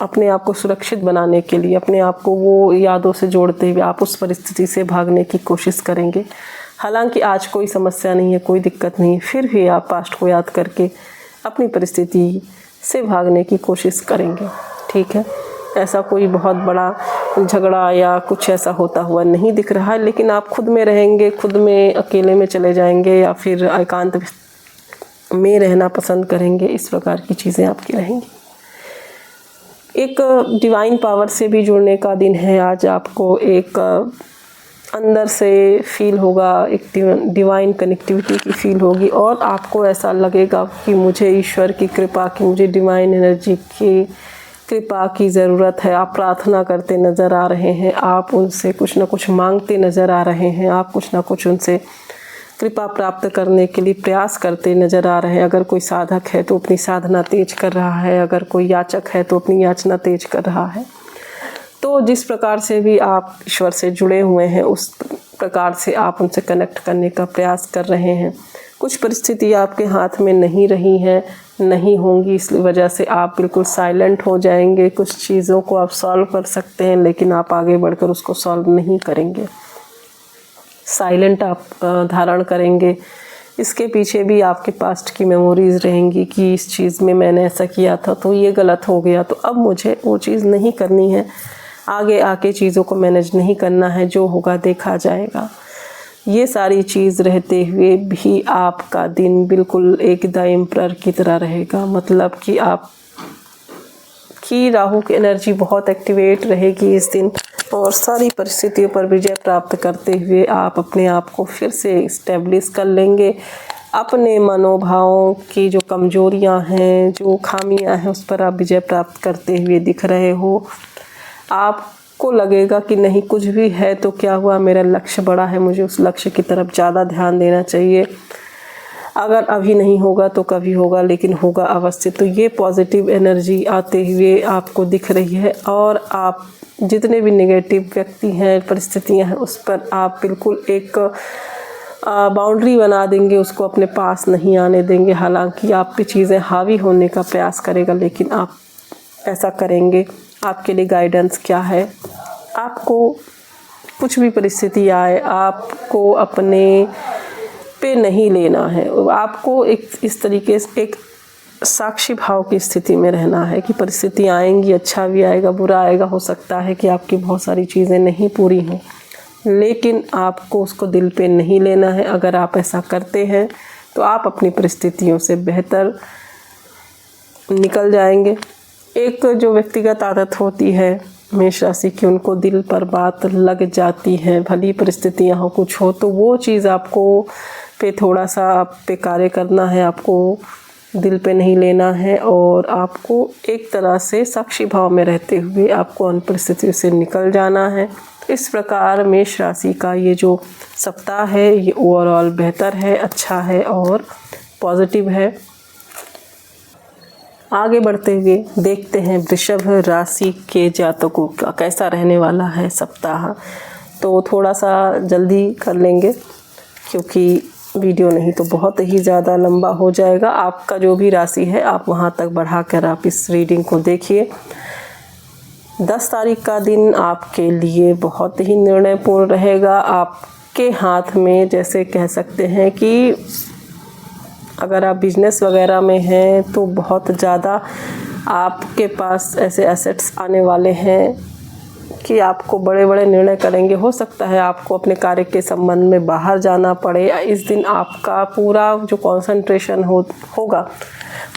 अपने आप को सुरक्षित बनाने के लिए, अपने आप को वो यादों से जोड़ते हुए आप उस परिस्थिति से भागने की कोशिश करेंगे। हालांकि आज कोई समस्या नहीं है, कोई दिक्कत नहीं, फिर भी आप पास्ट को याद करके अपनी परिस्थिति से भागने की कोशिश करेंगे। ठीक है, ऐसा कोई बहुत बड़ा झगड़ा या कुछ ऐसा होता हुआ नहीं दिख रहा है, लेकिन आप खुद में रहेंगे, खुद में अकेले में चले जाएंगे या फिर एकांत में रहना पसंद करेंगे। इस प्रकार की चीज़ें आपकी रहेंगी। एक डिवाइन पावर से भी जुड़ने का दिन है आज। आपको एक अंदर से फील होगा, एक डिवाइन कनेक्टिविटी की फील होगी और आपको ऐसा लगेगा कि मुझे ईश्वर की कृपा की, मुझे डिवाइन एनर्जी की कृपा की ज़रूरत है। आप प्रार्थना करते नज़र आ रहे हैं, आप उनसे कुछ ना कुछ मांगते नज़र आ रहे हैं, आप कुछ ना कुछ उनसे कृपा प्राप्त करने के लिए प्रयास करते नज़र आ रहे हैं। अगर कोई साधक है तो अपनी साधना तेज कर रहा है, अगर कोई याचक है तो अपनी याचना तेज कर रहा है। तो जिस प्रकार से भी आप ईश्वर से जुड़े हुए हैं उस प्रकार से आप उनसे कनेक्ट करने का प्रयास कर रहे हैं। कुछ परिस्थिति आपके हाथ में नहीं रही है, नहीं होंगी, इस वजह से आप बिल्कुल साइलेंट हो जाएंगे। कुछ चीज़ों को आप सॉल्व कर सकते हैं लेकिन आप आगे बढ़कर उसको सॉल्व नहीं करेंगे, साइलेंट आप धारण करेंगे। इसके पीछे भी आपके पास्ट की मेमोरीज़ रहेंगी कि इस चीज़ में मैंने ऐसा किया था तो ये गलत हो गया, तो अब मुझे वो चीज़ नहीं करनी है, आगे आके चीज़ों को मैनेज नहीं करना है, जो होगा देखा जाएगा। ये सारी चीज़ रहते हुए भी आपका दिन बिल्कुल एक द एम्परर की तरह रहेगा। मतलब कि आप की राहु की एनर्जी बहुत एक्टिवेट रहेगी इस दिन और सारी परिस्थितियों पर विजय प्राप्त करते हुए आप अपने आप को फिर से इस्टेब्लिश कर लेंगे। अपने मनोभावों की जो कमजोरियां हैं, जो खामियां हैं, उस पर आप विजय प्राप्त करते हुए दिख रहे हो। आपको लगेगा कि नहीं, कुछ भी है तो क्या हुआ, मेरा लक्ष्य बड़ा है, मुझे उस लक्ष्य की तरफ ज़्यादा ध्यान देना चाहिए। अगर अभी नहीं होगा तो कभी होगा, लेकिन होगा अवश्य। तो ये पॉजिटिव एनर्जी आते हुए आपको दिख रही है और आप जितने भी नेगेटिव व्यक्ति हैं, परिस्थितियां हैं, उस पर आप बिल्कुल एक बाउंड्री बना देंगे, उसको अपने पास नहीं आने देंगे। हालांकि आप पे चीज़ें हावी होने का प्रयास करेगा, लेकिन आप ऐसा करेंगे। आपके लिए गाइडेंस क्या है, आपको कुछ भी परिस्थिति आए आपको अपने पे नहीं लेना है। आपको एक इस तरीके से एक साक्षी भाव की स्थिति में रहना है कि परिस्थिति आएंगी, अच्छा भी आएगा, बुरा आएगा। हो सकता है कि आपकी बहुत सारी चीज़ें नहीं पूरी हों, लेकिन आपको उसको दिल पे नहीं लेना है। अगर आप ऐसा करते हैं तो आप अपनी परिस्थितियों से बेहतर निकल जाएंगे। एक जो व्यक्तिगत आदत होती है मेष राशि की, उनको दिल पर बात लग जाती है, भली परिस्थितियाँ हो, कुछ हो, तो वो चीज़ आपको पे थोड़ा सा आप पे कार्य करना है, आपको दिल पे नहीं लेना है और आपको एक तरह से साक्षी भाव में रहते हुए आपको उन परिस्थितियों से निकल जाना है। इस प्रकार मेष राशि का ये जो सप्ताह है ये ओवरऑल बेहतर है, अच्छा है और पॉजिटिव है। आगे बढ़ते हुए देखते हैं वृषभ राशि के जातकों का कैसा रहने वाला है सप्ताह। तो थोड़ा सा जल्दी कर लेंगे क्योंकि वीडियो नहीं तो बहुत ही ज़्यादा लंबा हो जाएगा। आपका जो भी राशि है आप वहां तक बढ़ाकर आप इस रीडिंग को देखिए। 10 तारीख का दिन आपके लिए बहुत ही निर्णयपूर्ण रहेगा। आपके हाथ में जैसे कह सकते हैं कि अगर आप बिजनेस वगैरह में हैं तो बहुत ज़्यादा आपके पास ऐसे एसेट्स आने वाले हैं कि आपको बड़े बड़े निर्णय करेंगे। हो सकता है आपको अपने कार्य के संबंध में बाहर जाना पड़े। इस दिन आपका पूरा जो कंसंट्रेशन होगा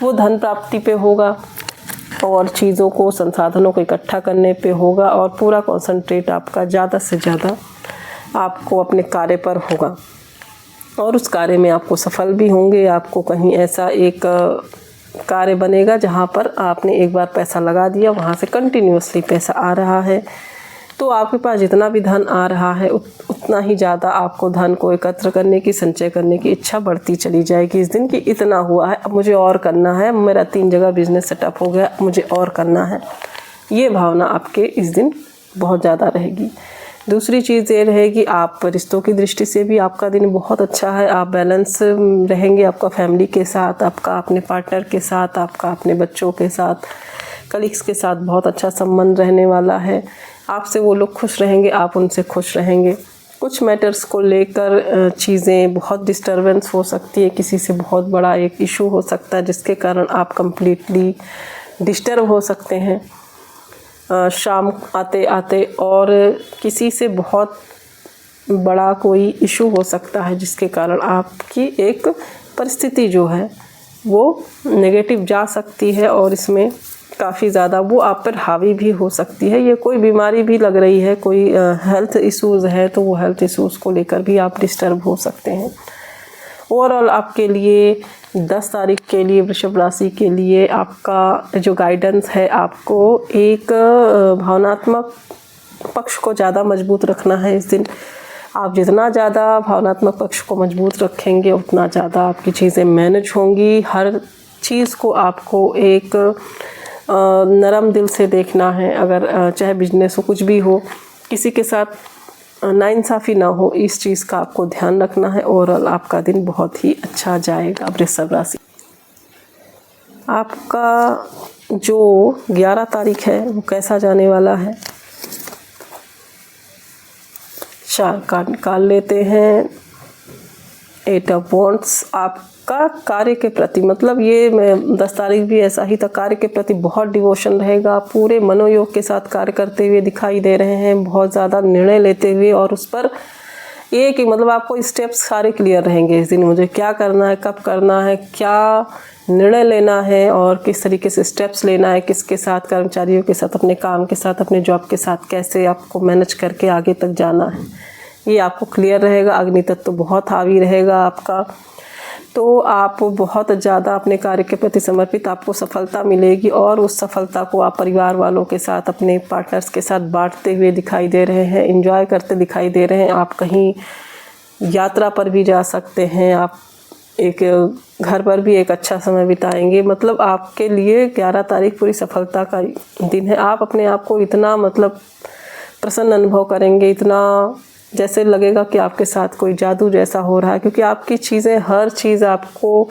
वो धन प्राप्ति पे होगा और चीज़ों को, संसाधनों को इकट्ठा करने पे होगा और पूरा कंसंट्रेट आपका ज़्यादा से ज़्यादा आपको अपने कार्य पर होगा और उस कार्य में आपको सफल भी होंगे। आपको कहीं ऐसा एक कार्य बनेगा जहाँ पर आपने एक बार पैसा लगा दिया, वहाँ से कंटिन्यूअसली पैसा आ रहा है, तो आपके पास जितना भी धन आ रहा है उतना ही ज़्यादा आपको धन को एकत्र करने की, संचय करने की इच्छा बढ़ती चली जाएगी। इस दिन की इतना हुआ है, अब मुझे और करना है, मेरा 3 जगह बिजनेस सेटअप हो गया, मुझे और करना है, ये भावना आपके इस दिन बहुत ज़्यादा रहेगी। दूसरी चीज़ ये रहेगी, आप रिश्तों की दृष्टि से भी आपका दिन बहुत अच्छा है। आप बैलेंस रहेंगे, आपका फैमिली के साथ, आपका अपने पार्टनर के साथ, आपका अपने बच्चों के साथ, कलीग्स के साथ बहुत अच्छा संबंध रहने वाला है। आपसे वो लोग खुश रहेंगे, आप उनसे खुश रहेंगे। कुछ मैटर्स को लेकर चीज़ें बहुत डिस्टरबेंस हो सकती है, किसी से बहुत बड़ा एक इशू हो सकता है जिसके कारण आप कंप्लीटली डिस्टर्ब हो सकते हैं शाम आते आते, और किसी से बहुत बड़ा कोई इशू हो सकता है जिसके कारण आपकी एक परिस्थिति जो है वो नेगेटिव जा सकती है और इसमें काफ़ी ज़्यादा वो आप पर हावी भी हो सकती है। ये कोई बीमारी भी लग रही है, कोई हेल्थ इश्यूज़ है तो वो हेल्थ इश्यूज़ को लेकर भी आप डिस्टर्ब हो सकते हैं। ओवरऑल आपके लिए 10 तारीख के लिए वृषभ राशि के लिए आपका जो गाइडेंस है, आपको एक भावनात्मक पक्ष को ज़्यादा मजबूत रखना है इस दिन। आप जितना ज़्यादा भावनात्मक पक्ष को मजबूत रखेंगे उतना ज़्यादा आपकी चीज़ें मैनेज होंगी। हर चीज़ को आपको एक नरम दिल से देखना है। अगर चाहे बिजनेस हो, कुछ भी हो, किसी के साथ नाइंसाफ़ी ना हो, इस चीज़ का आपको ध्यान रखना है। ओवरऑल आपका दिन बहुत ही अच्छा जाएगा। वृषभ राशि आपका जो 11 तारीख है वो कैसा जाने वाला है? 4 कार्ड निकाल लेते हैं। 8 ऑफ वॉन्ड्स आपका कार्य के प्रति, मतलब ये 10 तारीख भी ऐसा ही था, कार्य के प्रति बहुत डिवोशन रहेगा। पूरे मनोयोग के साथ कार्य करते हुए दिखाई दे रहे हैं, बहुत ज़्यादा निर्णय लेते हुए, और उस पर ये कि मतलब आपको स्टेप्स सारे क्लियर रहेंगे इस दिन। मुझे क्या करना है, कब करना है, क्या निर्णय लेना है और किस तरीके से स्टेप्स लेना है, किसके साथ, कर्मचारियों के साथ, अपने काम के साथ, अपने जॉब के साथ कैसे आपको मैनेज करके आगे तक जाना है, ये आपको क्लियर रहेगा। अग्नि तत्व तो बहुत हावी रहेगा आपका, तो आप बहुत ज़्यादा अपने कार्य के प्रति समर्पित, आपको सफलता मिलेगी और उस सफलता को आप परिवार वालों के साथ, अपने पार्टनर्स के साथ बांटते हुए दिखाई दे रहे हैं, एंजॉय करते दिखाई दे रहे हैं। आप कहीं यात्रा पर भी जा सकते हैं, आप एक घर पर भी एक अच्छा समय बिताएंगे। मतलब आपके लिए 11 तारीख पूरी सफलता का दिन है। आप अपने आप को इतना मतलब प्रसन्न अनुभव करेंगे, इतना जैसे लगेगा कि आपके साथ कोई जादू जैसा हो रहा है, क्योंकि आपकी चीज़ें, हर चीज़ आपको,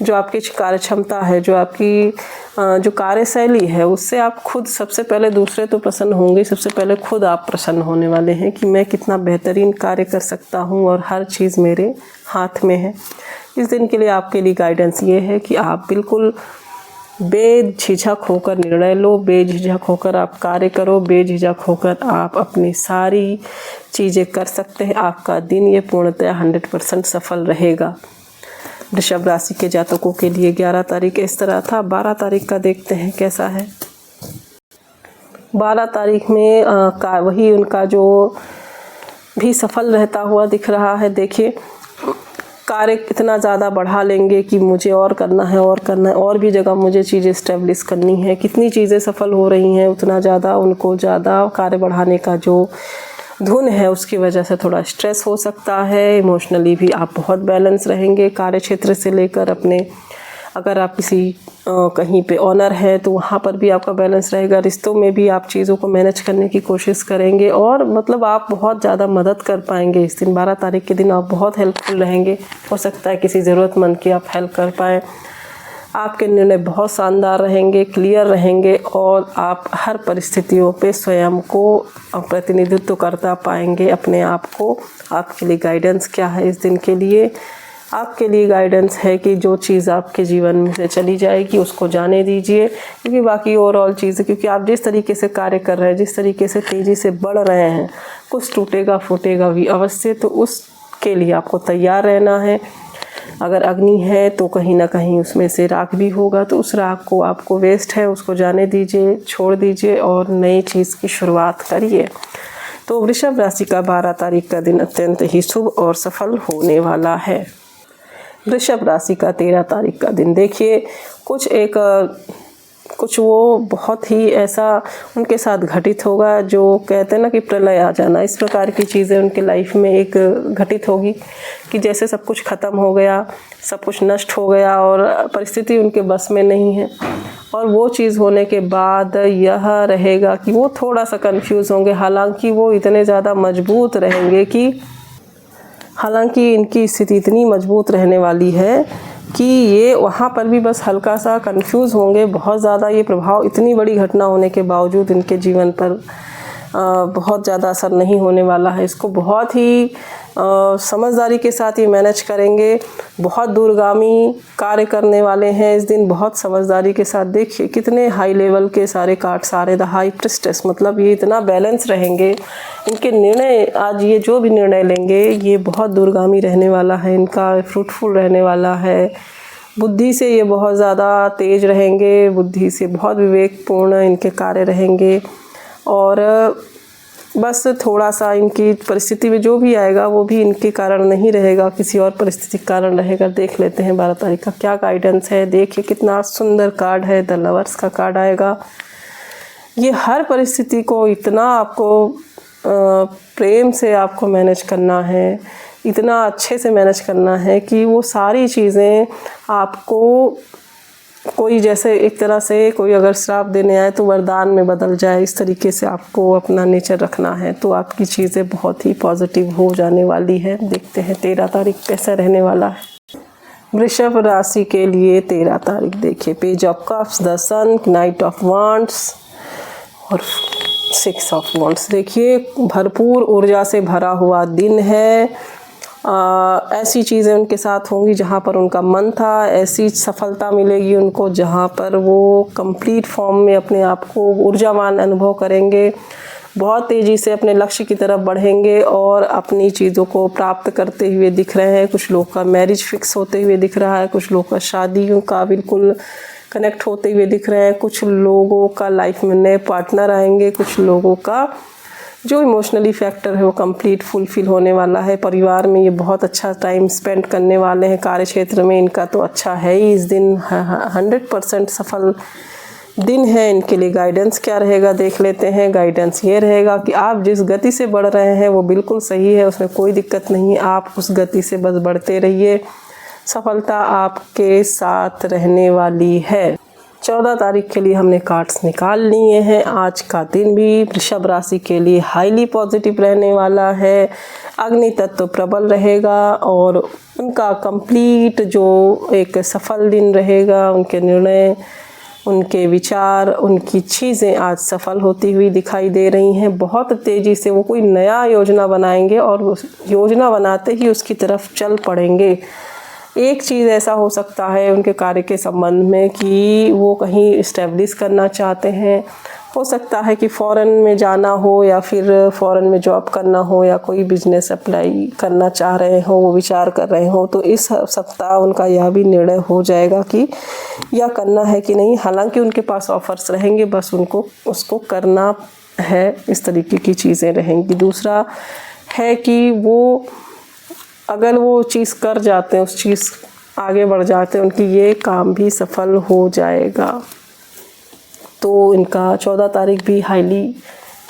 जो आपकी कार्य क्षमता है, जो आपकी जो कार्यशैली है, उससे आप खुद सबसे पहले, दूसरे तो प्रसन्न होंगे, सबसे पहले खुद आप प्रसन्न होने वाले हैं कि मैं कितना बेहतरीन कार्य कर सकता हूं और हर चीज़ मेरे हाथ में है। इस दिन के लिए आपके लिए गाइडेंस ये है कि आप बिल्कुल बेझिझक होकर निर्णय लो, बेझिझक होकर आप कार्य करो, बेझिझक होकर आप अपनी सारी चीज़ें कर सकते हैं। आपका दिन ये पूर्णतः 100% सफल रहेगा। वृषभ राशि के जातकों के लिए 11 तारीख इस तरह था। 12 तारीख का देखते हैं कैसा है। 12 तारीख में वही उनका जो भी सफल रहता हुआ दिख रहा है। देखिए, कार्य इतना ज़्यादा बढ़ा लेंगे कि मुझे और करना है, और करना है, और भी जगह मुझे चीज़ें इस्टेब्लिश करनी है। कितनी चीज़ें सफल हो रही हैं, उतना ज़्यादा उनको ज़्यादा कार्य बढ़ाने का जो धुन है उसकी वजह से थोड़ा स्ट्रेस हो सकता है। इमोशनली भी आप बहुत बैलेंस रहेंगे कार्य क्षेत्र से लेकर अपने, अगर आप किसी कहीं पे ऑनर है तो वहाँ पर भी आपका बैलेंस रहेगा। रिश्तों में भी आप चीज़ों को मैनेज करने की कोशिश करेंगे और मतलब आप बहुत ज़्यादा मदद कर पाएंगे इस दिन। 12 तारीख के दिन आप बहुत हेल्पफुल रहेंगे। हो सकता है किसी ज़रूरतमंद की आप हेल्प कर पाएँ। आपके निर्णय बहुत शानदार रहेंगे, क्लियर रहेंगे और आप हर परिस्थितियों पे स्वयं को प्रतिनिधित्व करता पाएंगे अपने आप को। आपके लिए गाइडेंस क्या है इस दिन के लिए? आपके लिए गाइडेंस है कि जो चीज़ आपके जीवन में से चली जाएगी उसको जाने दीजिए, क्योंकि बाकी ओवरऑल चीज़ें, क्योंकि आप जिस तरीके से कार्य कर रहे हैं, जिस तरीके से तेज़ी से बढ़ रहे हैं, कुछ टूटेगा फूटेगा भी अवश्य, तो उसके लिए आपको तैयार रहना है। अगर अग्नि है तो कहीं ना कहीं उसमें से राख भी होगा, तो उस राख को आपको वेस्ट है उसको जाने दीजिए, छोड़ दीजिए और नई चीज़ की शुरुआत करिए। तो वृषभ राशि का 12 तारीख का दिन अत्यंत ही शुभ और सफल होने वाला है। वृषभ राशि का 13 तारीख का दिन देखिए, कुछ वो बहुत ही ऐसा उनके साथ घटित होगा जो कहते हैं ना कि प्रलय आ जाना, इस प्रकार की चीज़ें उनके लाइफ में एक घटित होगी कि जैसे सब कुछ ख़त्म हो गया, सब कुछ नष्ट हो गया और परिस्थिति उनके बस में नहीं है। और वो चीज़ होने के बाद यह रहेगा कि वो थोड़ा सा कंफ्यूज होंगे, हालांकि वो इतने ज़्यादा मजबूत रहेंगे कि हालांकि इनकी स्थिति इतनी मजबूत रहने वाली है कि ये वहाँ पर भी बस हल्का सा कंफ्यूज होंगे। बहुत ज़्यादा ये प्रभाव, इतनी बड़ी घटना होने के बावजूद इनके जीवन पर बहुत ज़्यादा असर नहीं होने वाला है। इसको बहुत ही समझदारी के साथ ये मैनेज करेंगे। बहुत दूरगामी कार्य करने वाले हैं इस दिन, बहुत समझदारी के साथ। देखिए कितने हाई लेवल के सारे कार्ड्स आ रहे, द हाई प्रिस्टेस, मतलब ये इतना बैलेंस रहेंगे। इनके निर्णय आज ये जो भी निर्णय लेंगे ये बहुत दूरगामी रहने वाला है, इनका फ्रूटफुल रहने वाला है। बुद्धि से ये बहुत ज़्यादा तेज रहेंगे, बुद्धि से बहुत विवेकपूर्ण इनके कार्य रहेंगे। और बस थोड़ा सा इनकी परिस्थिति में जो भी आएगा वो भी इनके कारण नहीं रहेगा, किसी और परिस्थिति के कारण रहेगा। देख लेते हैं 12 तारीख का क्या गाइडेंस है। देखिए कितना सुंदर कार्ड है, द लवर्स का कार्ड आएगा। ये हर परिस्थिति को इतना आपको प्रेम से आपको मैनेज करना है, इतना अच्छे से मैनेज करना है कि वो सारी चीज़ें आपको, कोई जैसे एक तरह से कोई अगर श्राप देने आए तो वरदान में बदल जाए, इस तरीके से आपको अपना नेचर रखना है। तो आपकी चीज़ें बहुत ही पॉजिटिव हो जाने वाली है। देखते हैं 13 तारीख कैसा रहने वाला है वृषभ राशि के लिए। 13 तारीख देखिए, page of cups, the sun, knight of wands और 6 ऑफ वांड्स। देखिए भरपूर ऊर्जा से भरा हुआ दिन है। ऐसी चीज़ें उनके साथ होंगी जहाँ पर उनका मन था, ऐसी सफलता मिलेगी उनको जहाँ पर वो कंप्लीट फॉर्म में अपने आप को ऊर्जावान अनुभव करेंगे। बहुत तेज़ी से अपने लक्ष्य की तरफ बढ़ेंगे और अपनी चीज़ों को प्राप्त करते हुए दिख रहे हैं। कुछ लोग का मैरिज फिक्स होते हुए दिख रहा है, कुछ लोग का शादियों का बिल्कुल कनेक्ट होते हुए दिख रहे हैं, कुछ लोगों का लाइफ में नए पार्टनर आएंगे, कुछ लोगों का जो इमोशनली फैक्टर है वो कंप्लीट फुलफिल होने वाला है। परिवार में ये बहुत अच्छा टाइम स्पेंड करने वाले हैं। कार्य क्षेत्र में इनका तो अच्छा है ही इस दिन, 100% सफल दिन है इनके लिए। गाइडेंस क्या रहेगा देख लेते हैं। गाइडेंस ये रहेगा कि आप जिस गति से बढ़ रहे हैं वो बिल्कुल सही है, उसमें कोई दिक्कत नहीं है। आप उस गति से बस बढ़ते रहिए, सफलता आपके साथ रहने वाली है। 14 तारीख के लिए हमने कार्ड्स निकाल लिए हैं। आज का दिन भी वृषभ राशि के लिए हाईली पॉजिटिव रहने वाला है। अग्नि तत्व प्रबल रहेगा और उनका कंप्लीट जो एक सफल दिन रहेगा। उनके निर्णय, उनके विचार, उनकी चीज़ें आज सफल होती हुई दिखाई दे रही हैं। बहुत तेज़ी से वो कोई नया योजना बनाएंगे और उस योजना बनाते ही उसकी तरफ चल पड़ेंगे। एक चीज़ ऐसा हो सकता है उनके कार्य के संबंध में कि वो कहीं इस्टेब्लिश करना चाहते हैं। हो सकता है कि फ़ॉरेन में जाना हो या फिर फ़ॉरेन में जॉब करना हो या कोई बिजनेस अप्लाई करना चाह रहे हो, वो विचार कर रहे हो। तो इस सप्ताह उनका यह भी निर्णय हो जाएगा कि यह करना है कि नहीं। हालांकि उनके पास ऑफर्स रहेंगे, बस उनको उसको करना है, इस तरीके की चीज़ें रहेंगी। दूसरा है कि वो अगर वो चीज़ कर जाते हैं, उस चीज़ आगे बढ़ जाते हैं, उनकी ये काम भी सफल हो जाएगा। तो इनका 14 तारीख भी हाईली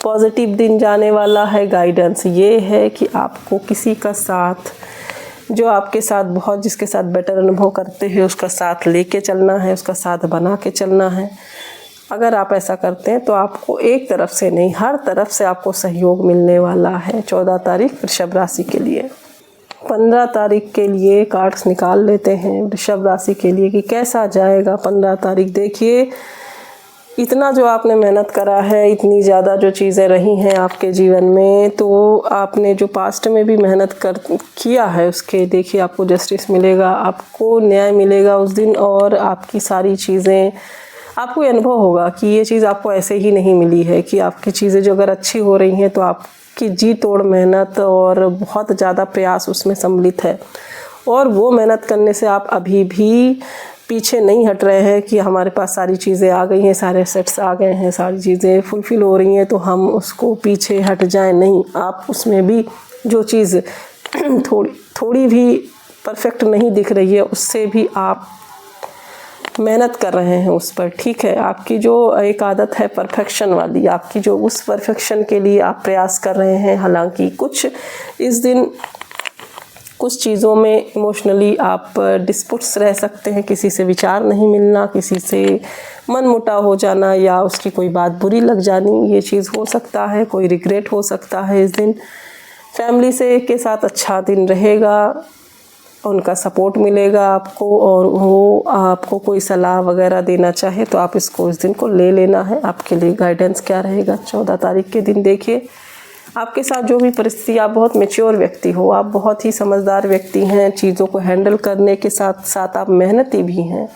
पॉजिटिव दिन जाने वाला है। गाइडेंस ये है कि आपको किसी का साथ, जो आपके साथ बहुत, जिसके साथ बेटर अनुभव करते हैं, उसका साथ लेके चलना है, उसका साथ बना के चलना है। अगर आप ऐसा करते हैं तो आपको एक तरफ से नहीं, हर तरफ से आपको सहयोग मिलने वाला है। 14 तारीख वृषभ राशि के लिए। 15 तारीख के लिए कार्ड्स निकाल लेते हैं वृषभ राशि के लिए कि कैसा जाएगा 15 तारीख। देखिए इतना जो आपने मेहनत करा है, इतनी ज़्यादा जो चीज़ें रही हैं आपके जीवन में, तो आपने जो पास्ट में भी मेहनत किया है उसके, देखिए आपको जस्टिस मिलेगा, आपको न्याय मिलेगा उस दिन। और आपकी सारी चीज़ें, आपको अनुभव होगा कि ये चीज़ आपको ऐसे ही नहीं मिली है, कि आपकी चीज़ें जो अगर अच्छी हो रही हैं तो आपकी जी तोड़ मेहनत और बहुत ज़्यादा प्रयास उसमें सम्मिलित है। और वो मेहनत करने से आप अभी भी पीछे नहीं हट रहे हैं कि हमारे पास सारी चीज़ें आ गई हैं, सारे सेट्स आ गए हैं, सारी चीज़ें फुलफ़िल हो रही हैं तो हम उसको पीछे हट जाएं। नहीं, आप उसमें भी जो चीज़ थोड़ी भी परफेक्ट नहीं दिख रही है, उससे भी आप मेहनत कर रहे हैं उस पर। ठीक है, आपकी जो एक आदत है परफेक्शन वाली, आपकी जो उस परफेक्शन के लिए आप प्रयास कर रहे हैं। हालांकि कुछ इस दिन कुछ चीज़ों में इमोशनली आप डिस्प्यूट्स रह सकते हैं, किसी से विचार नहीं मिलना, किसी से मन मुटाव हो जाना या उसकी कोई बात बुरी लग जानी, ये चीज़ हो सकता है। कोई रिग्रेट हो सकता है इस दिन। फैमिली से के साथ अच्छा दिन रहेगा। उनका सपोर्ट मिलेगा आपको, और वो आपको कोई सलाह वगैरह देना चाहे तो आप इसको इस दिन को ले लेना है। आपके लिए गाइडेंस क्या रहेगा 14 तारीख के दिन? देखिए, आपके साथ जो भी परिस्थिति, आप बहुत मैच्योर व्यक्ति हो, आप बहुत ही समझदार व्यक्ति हैं, चीज़ों को हैंडल करने के साथ साथ आप मेहनती भी हैं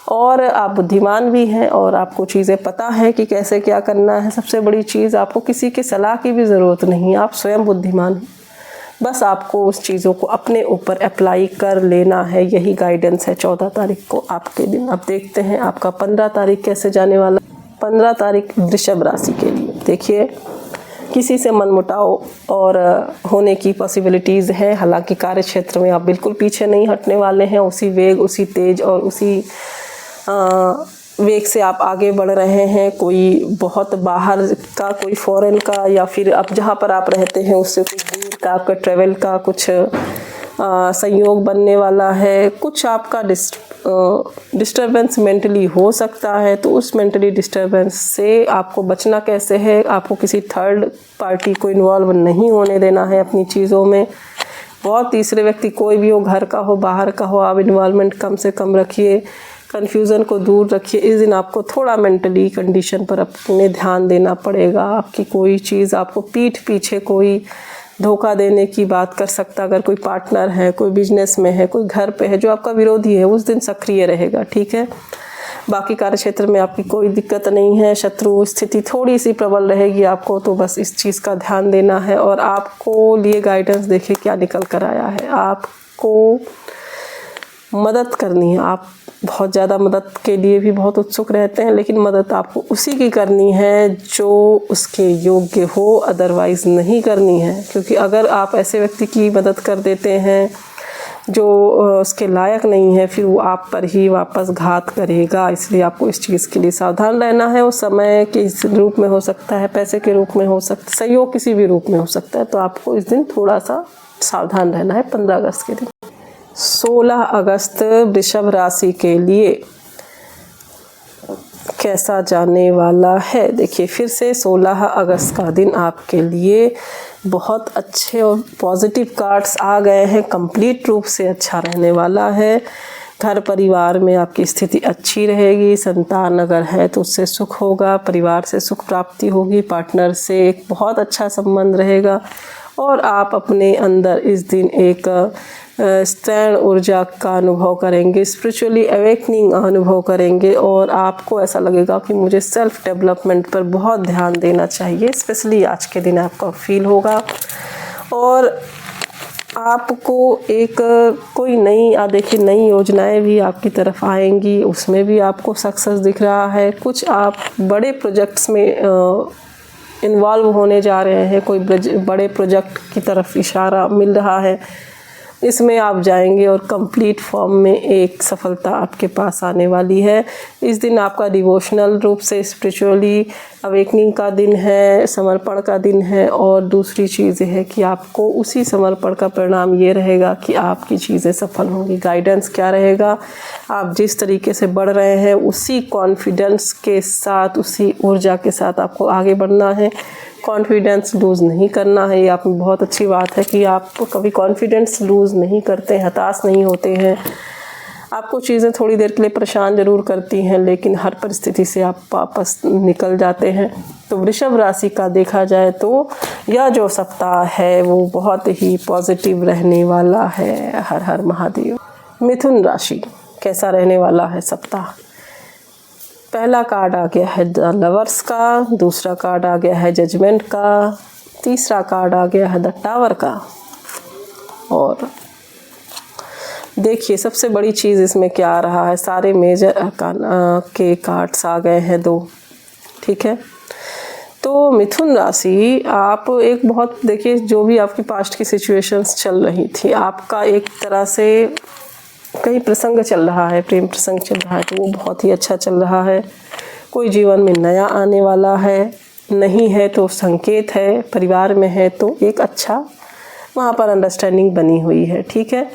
और आप बुद्धिमान भी हैं और आपको चीज़ें पता है कि कैसे क्या करना है। सबसे बड़ी चीज़, आपको किसी की सलाह की भी ज़रूरत नहीं, आप स्वयं बुद्धिमान हैं, बस आपको उस चीज़ों को अपने ऊपर अप्लाई कर लेना है। यही गाइडेंस है 14 तारीख को आपके दिन। अब देखते हैं आपका 15 तारीख कैसे जाने वाला। 15 तारीख वृषभ राशि के लिए, देखिए किसी से मनमुटाव और होने की पॉसिबिलिटीज़ है। हालांकि कार्य क्षेत्र में आप बिल्कुल पीछे नहीं हटने वाले हैं, उसी वेग, उसी तेज और उसी वेग से आप आगे बढ़ रहे हैं। कोई बहुत बाहर का, कोई फॉरेन का, या फिर अब जहाँ पर आप रहते हैं उससे कुछ दूर का आपका ट्रैवल का कुछ संयोग बनने वाला है। कुछ आपका डिस्टर्बेंस मेंटली हो सकता है, तो उस मेंटली डिस्टर्बेंस से आपको बचना कैसे है? आपको किसी थर्ड पार्टी को इन्वॉल्व नहीं होने देना है अपनी चीज़ों में। बहुत तीसरे व्यक्ति कोई भी हो, घर का हो, बाहर का हो, आप इन्वॉल्वमेंट कम से कम रखिए, कन्फ्यूज़न को दूर रखिए। इस दिन आपको थोड़ा मेंटली कंडीशन पर अपने ध्यान देना पड़ेगा। आपकी कोई चीज़, आपको पीठ पीछे कोई धोखा देने की बात कर सकता, अगर कोई पार्टनर है, कोई बिजनेस में है, कोई घर पे है जो आपका विरोधी है, उस दिन सक्रिय रहेगा, ठीक है। बाकी कार्य क्षेत्र में आपकी कोई दिक्कत नहीं है, शत्रु स्थिति थोड़ी सी प्रबल रहेगी आपको, तो बस इस चीज़ का ध्यान देना है। और आपको लिए गाइडेंस देखिए क्या निकल कर आया है। आपको मदद करनी है, आप बहुत ज़्यादा मदद के लिए भी बहुत उत्सुक रहते हैं, लेकिन मदद आपको उसी की करनी है जो उसके योग्य हो, अदरवाइज़ नहीं करनी है। क्योंकि अगर आप ऐसे व्यक्ति की मदद कर देते हैं जो उसके लायक नहीं है, फिर वो आप पर ही वापस घात करेगा। इसलिए आपको इस चीज़ के लिए सावधान रहना है। वो समय के इस रूप में हो सकता है, पैसे के रूप में हो सकता है, सहयोग किसी भी रूप में हो सकता है, तो आपको इस दिन थोड़ा सा सावधान रहना है 15 अगस्त के दिन। 16 अगस्त वृषभ राशि के लिए कैसा जाने वाला है? देखिए, फिर से 16 अगस्त का दिन आपके लिए बहुत अच्छे और पॉजिटिव कार्ड्स आ गए हैं। कंप्लीट रूप से अच्छा रहने वाला है। घर परिवार में आपकी स्थिति अच्छी रहेगी। संतान अगर है तो उससे सुख होगा, परिवार से सुख प्राप्ति होगी, पार्टनर से एक बहुत अच्छा संबंध रहेगा और आप अपने अंदर इस दिन एक स्त्रैण ऊर्जा का अनुभव करेंगे, स्पिरिचुअली अवेकनिंग अनुभव करेंगे और आपको ऐसा लगेगा कि मुझे सेल्फ डेवलपमेंट पर बहुत ध्यान देना चाहिए। स्पेशली आज के दिन आपका फील होगा और आपको एक कोई नई, देखिए नई योजनाएं भी आपकी तरफ आएंगी, उसमें भी आपको सक्सेस दिख रहा है। कुछ आप बड़े प्रोजेक्ट्स में इन्वॉल्व होने जा रहे हैं, कोई बड़े प्रोजेक्ट की तरफ इशारा मिल रहा है, इसमें आप जाएंगे और कंप्लीट फॉर्म में एक सफलता आपके पास आने वाली है। इस दिन आपका डिवोशनल रूप से स्पिरिचुअली अवेकनिंग का दिन है, समर्पण का दिन है और दूसरी चीज़ है कि आपको उसी समर्पण का परिणाम ये रहेगा कि आपकी चीज़ें सफल होंगी। गाइडेंस क्या रहेगा? आप जिस तरीके से बढ़ रहे हैं उसी कॉन्फिडेंस के साथ, उसी ऊर्जा के साथ आपको आगे बढ़ना है। कॉन्फिडेंस लूज़ नहीं करना है। ये आप में बहुत अच्छी बात है कि आप कभी कॉन्फिडेंस लूज़ नहीं करते, हताश नहीं होते हैं। आपको चीज़ें थोड़ी देर के लिए परेशान ज़रूर करती हैं, लेकिन हर परिस्थिति से आप वापस निकल जाते हैं। तो वृषभ राशि का देखा जाए तो यह जो सप्ताह है वो बहुत ही पॉजिटिव रहने वाला है। हर हर महादेव। मिथुन राशि कैसा रहने वाला है सप्ताह? पहला कार्ड आ गया है द लवर्स का, दूसरा कार्ड आ गया है जजमेंट का, तीसरा कार्ड आ गया है द टावर का। और देखिए सबसे बड़ी चीज़ इसमें क्या आ रहा है, सारे मेजर अरकान के कार्ड्स आ गए हैं 2, ठीक है। तो मिथुन राशि, आप एक बहुत, देखिए जो भी आपकी पास्ट की सिचुएशंस चल रही थी, आपका एक तरह से कई प्रसंग चल रहा है, प्रेम प्रसंग चल रहा है, तो वो बहुत ही अच्छा चल रहा है। कोई जीवन में नया आने वाला है, नहीं है तो संकेत है, परिवार में है तो एक अच्छा वहाँ पर अंडरस्टैंडिंग बनी हुई है, ठीक है।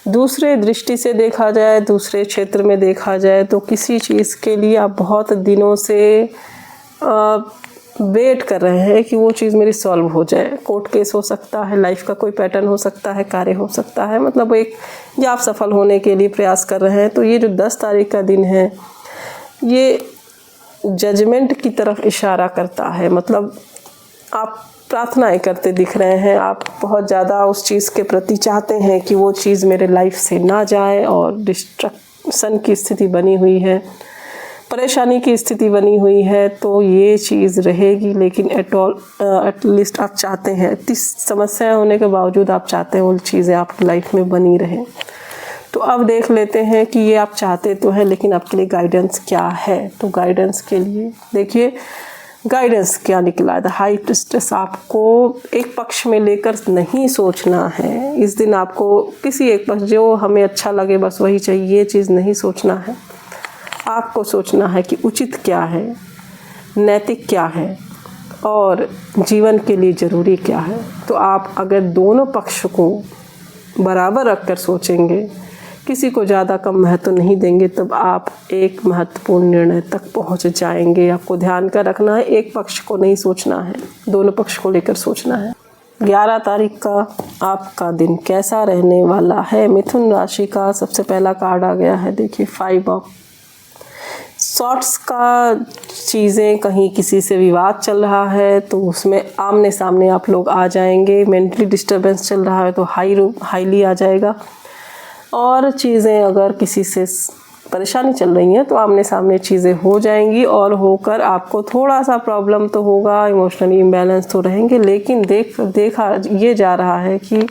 दूसरे दृष्टि से देखा जाए, दूसरे क्षेत्र में देखा जाए तो किसी चीज़ के लिए आप बहुत दिनों से वेट कर रहे हैं कि वो चीज़ मेरी सॉल्व हो जाए। कोर्ट केस हो सकता है, लाइफ का कोई पैटर्न हो सकता है, कार्य हो सकता है, मतलब एक या आप सफल होने के लिए प्रयास कर रहे हैं। तो ये जो 10 तारीख का दिन है ये जजमेंट की तरफ इशारा करता है। मतलब आप प्रार्थनाएं करते दिख रहे हैं, आप बहुत ज़्यादा उस चीज़ के प्रति चाहते हैं कि वो चीज़ मेरे लाइफ से ना जाए, और डिस्ट्रक्शन की स्थिति बनी हुई है, परेशानी की स्थिति बनी हुई है। तो ये चीज़ रहेगी, लेकिन एटलीस्ट आप चाहते हैं, इतनी समस्याएं होने के बावजूद आप चाहते हैं वो चीज़ें आपकी लाइफ में बनी रहें। तो अब देख लेते हैं कि ये आप चाहते तो हैं, लेकिन आपके लिए गाइडेंस क्या है। तो गाइडेंस के लिए देखिए गाइडेंस क्या निकला। द हाई प्रीस्टेस आपको एक पक्ष में लेकर नहीं सोचना है इस दिन। आपको किसी एक पक्ष जो हमें अच्छा लगे बस वही चाहिए, ये चीज़ नहीं सोचना है। आपको सोचना है कि उचित क्या है, नैतिक क्या है और जीवन के लिए ज़रूरी क्या है। तो आप अगर दोनों पक्ष को बराबर रखकर सोचेंगे, किसी को ज़्यादा कम महत्व नहीं देंगे, तब आप एक महत्वपूर्ण निर्णय तक पहुंच जाएंगे। आपको ध्यान का रखना है, एक पक्ष को नहीं सोचना है, दोनों पक्ष को लेकर सोचना है। 11 तारीख का आपका दिन कैसा रहने वाला है। मिथुन राशि का सबसे पहला कार्ड आ गया है, देखिए 5 ऑफ सॉर्ट्स का। चीज़ें कहीं किसी से विवाद चल रहा है तो उसमें आमने सामने आप लोग आ जाएंगे। मेंटली डिस्टर्बेंस चल रहा है तो हाईली आ जाएगा। और चीज़ें अगर किसी से परेशानी चल रही हैं तो आमने सामने चीज़ें हो जाएंगी, और होकर आपको थोड़ा सा प्रॉब्लम तो होगा, इमोशनली इम्बैलेंस तो रहेंगे। लेकिन देखा ये जा रहा है कि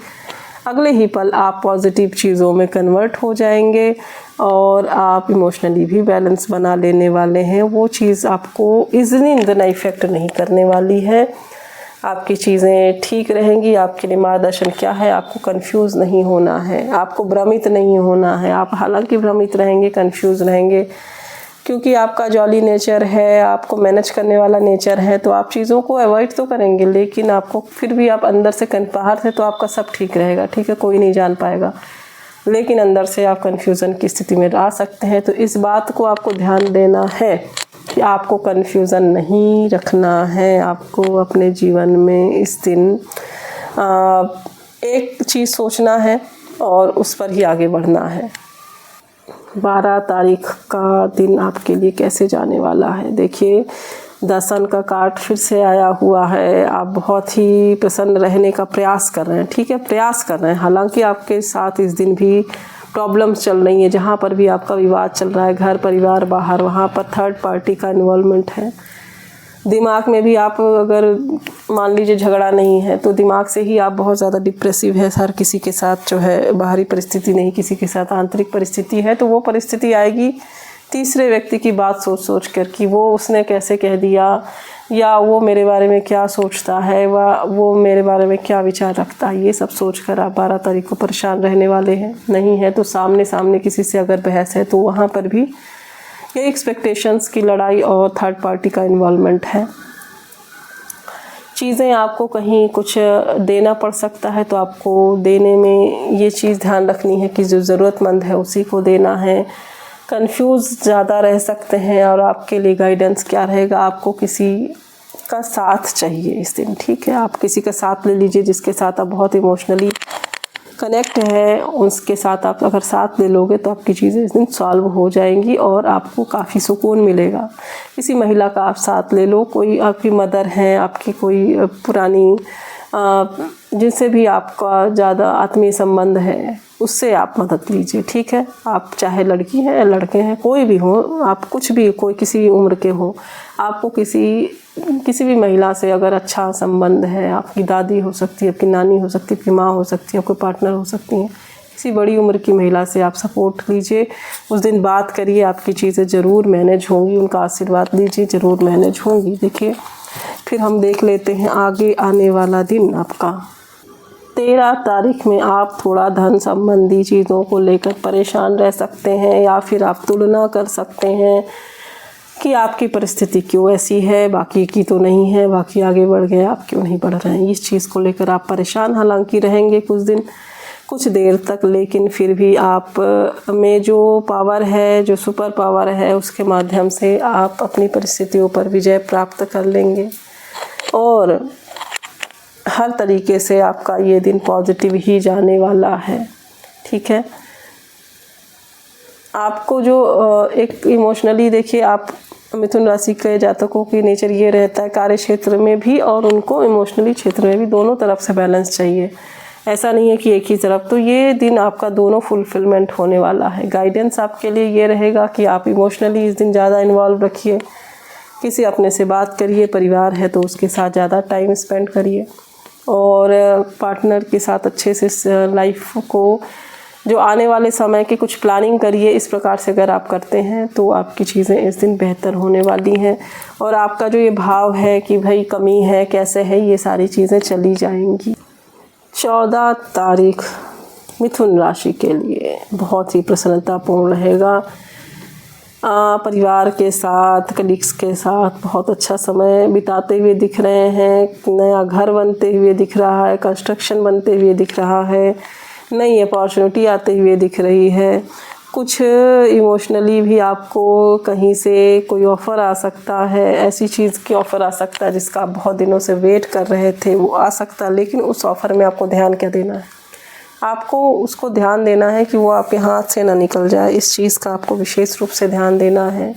अगले ही पल आप पॉजिटिव चीज़ों में कन्वर्ट हो जाएंगे और आप इमोशनली भी बैलेंस बना लेने वाले हैं। वो चीज़ आपको इतनी इतना इफ़ेक्ट नहीं करने वाली है। आपकी चीज़ें ठीक रहेंगी। आपके लिए मार्गदर्शन क्या है, आपको कंफ्यूज नहीं होना है, आपको भ्रमित नहीं होना है। आप हालांकि भ्रमित रहेंगे, कंफ्यूज रहेंगे, क्योंकि आपका जॉली नेचर है, आपको मैनेज करने वाला नेचर है। तो आप चीज़ों को अवॉइड तो करेंगे, लेकिन आपको फिर भी आप अंदर से बाहर से तो आपका सब ठीक रहेगा, ठीक है, कोई नहीं जान पाएगा, लेकिन अंदर से आप कन्फ्यूज़न की स्थिति में आ सकते हैं। तो इस बात को आपको ध्यान देना है कि आपको कन्फ्यूज़न नहीं रखना है। आपको अपने जीवन में इस दिन एक चीज़ सोचना है और उस पर ही आगे बढ़ना है। 12 तारीख का दिन आपके लिए कैसे जाने वाला है। देखिए 10 का कार्ड फिर से आया हुआ है। आप बहुत ही प्रसन्न रहने का प्रयास कर रहे हैं, ठीक है, प्रयास कर रहे हैं। हालांकि आपके साथ इस दिन भी प्रॉब्लम्स चल रही हैं, जहाँ पर भी आपका विवाद चल रहा है, घर परिवार बाहर, वहाँ पर थर्ड पार्टी का इन्वॉल्वमेंट है। दिमाग में भी आप अगर मान लीजिए झगड़ा नहीं है तो दिमाग से ही आप बहुत ज़्यादा डिप्रेसिव है। हर किसी के साथ जो है बाहरी परिस्थिति नहीं, किसी के साथ आंतरिक परिस्थिति है। तो वो परिस्थिति आएगी तीसरे व्यक्ति की बात सोच सोच कर कि वो उसने कैसे कह दिया, या वो मेरे बारे में क्या सोचता है, वो मेरे बारे में क्या विचार रखता है। ये सब सोचकर आप 12 तारीख को परेशान रहने वाले हैं। नहीं है तो सामने सामने किसी से अगर बहस है तो वहाँ पर भी ये एक्सपेक्टेशंस की लड़ाई और थर्ड पार्टी का इन्वॉल्वमेंट है। चीज़ें आपको कहीं कुछ देना पड़ सकता है तो आपको देने में ये चीज़ ध्यान रखनी है कि जो ज़रूरतमंद है उसी को देना है। कंफ्यूज ज़्यादा रह सकते हैं। और आपके लिए गाइडेंस क्या रहेगा, आपको किसी का साथ चाहिए इस दिन, ठीक है। आप किसी का साथ ले लीजिए जिसके साथ आप बहुत इमोशनली कनेक्ट है, उसके साथ आप अगर साथ ले लोगे तो आपकी चीज़ें इस दिन सॉल्व हो जाएंगी और आपको काफ़ी सुकून मिलेगा। किसी महिला का आप साथ ले लो, कोई आपकी मदर है, आपकी कोई पुरानी जिनसे भी आपका ज़्यादा आत्मीय संबंध है उससे आप मदद लीजिए, ठीक है। आप चाहे लड़की हैं या लड़के हैं, कोई भी हो, आप कुछ भी, कोई किसी भी उम्र के हो, आपको किसी भी महिला से अगर अच्छा संबंध है, आपकी दादी हो सकती है, आपकी नानी हो सकती है, आपकी माँ हो सकती है, आपके पार्टनर हो सकती हैं, किसी बड़ी उम्र की महिला से आप सपोर्ट लीजिए। उस दिन बात करिए, आपकी चीज़ें ज़रूर मैनेज होंगी, उनका आशीर्वाद लीजिए, ज़रूर मैनेज होंगी। देखिए फिर हम देख लेते हैं आगे आने वाला दिन आपका। 13 तारीख में आप थोड़ा धन संबंधी चीज़ों को लेकर परेशान रह सकते हैं, या फिर आप तुलना कर सकते हैं कि आपकी परिस्थिति क्यों ऐसी है, बाकी की तो नहीं है, बाकी आगे बढ़ गए, आप क्यों नहीं बढ़ रहे हैं। इस चीज़ को लेकर आप परेशान हालांकि रहेंगे कुछ दिन, कुछ देर तक, लेकिन फिर भी आप में जो पावर है, जो सुपर पावर है, उसके माध्यम से आप अपनी परिस्थितियों पर विजय प्राप्त कर लेंगे। और हर तरीके से आपका ये दिन पॉजिटिव ही जाने वाला है। ठीक है, आपको जो एक इमोशनली देखिए, आप मिथुन राशि के जातकों की नेचर ये रहता है कार्य क्षेत्र में भी और उनको इमोशनली क्षेत्र में भी, दोनों तरफ से बैलेंस चाहिए। ऐसा नहीं है कि एक ही तरफ। तो ये दिन आपका दोनों फुलफिलमेंट होने वाला है। गाइडेंस आपके लिए ये रहेगा कि आप इमोशनली इस दिन ज़्यादा इन्वॉल्व रखिए, किसी अपने से बात करिए, परिवार है तो उसके साथ ज़्यादा टाइम स्पेंड करिए और पार्टनर के साथ अच्छे से लाइफ को, जो आने वाले समय की कुछ प्लानिंग करिए। इस प्रकार से अगर आप करते हैं तो आपकी चीज़ें इस दिन बेहतर होने वाली हैं और आपका जो ये भाव है कि भाई कमी है, कैसे है, ये सारी चीज़ें चली जाएंगी। 14 तारीख मिथुन राशि के लिए बहुत ही प्रसन्नतापूर्ण रहेगा। परिवार के साथ, कलीग्स के साथ बहुत अच्छा समय बिताते हुए दिख रहे हैं। नया घर बनते हुए दिख रहा है, कंस्ट्रक्शन बनते हुए दिख रहा है, नई अपॉर्चुनिटी आते हुए दिख रही है। कुछ इमोशनली भी आपको कहीं से कोई ऑफ़र आ सकता है, ऐसी चीज़ की ऑफ़र आ सकता है जिसका आप बहुत दिनों से वेट कर रहे थे, वो आ सकता है। लेकिन उस ऑफ़र में आपको ध्यान क्या देना है? आपको उसको ध्यान देना है कि वो आपके हाथ से ना निकल जाए। इस चीज़ का आपको विशेष रूप से ध्यान देना है।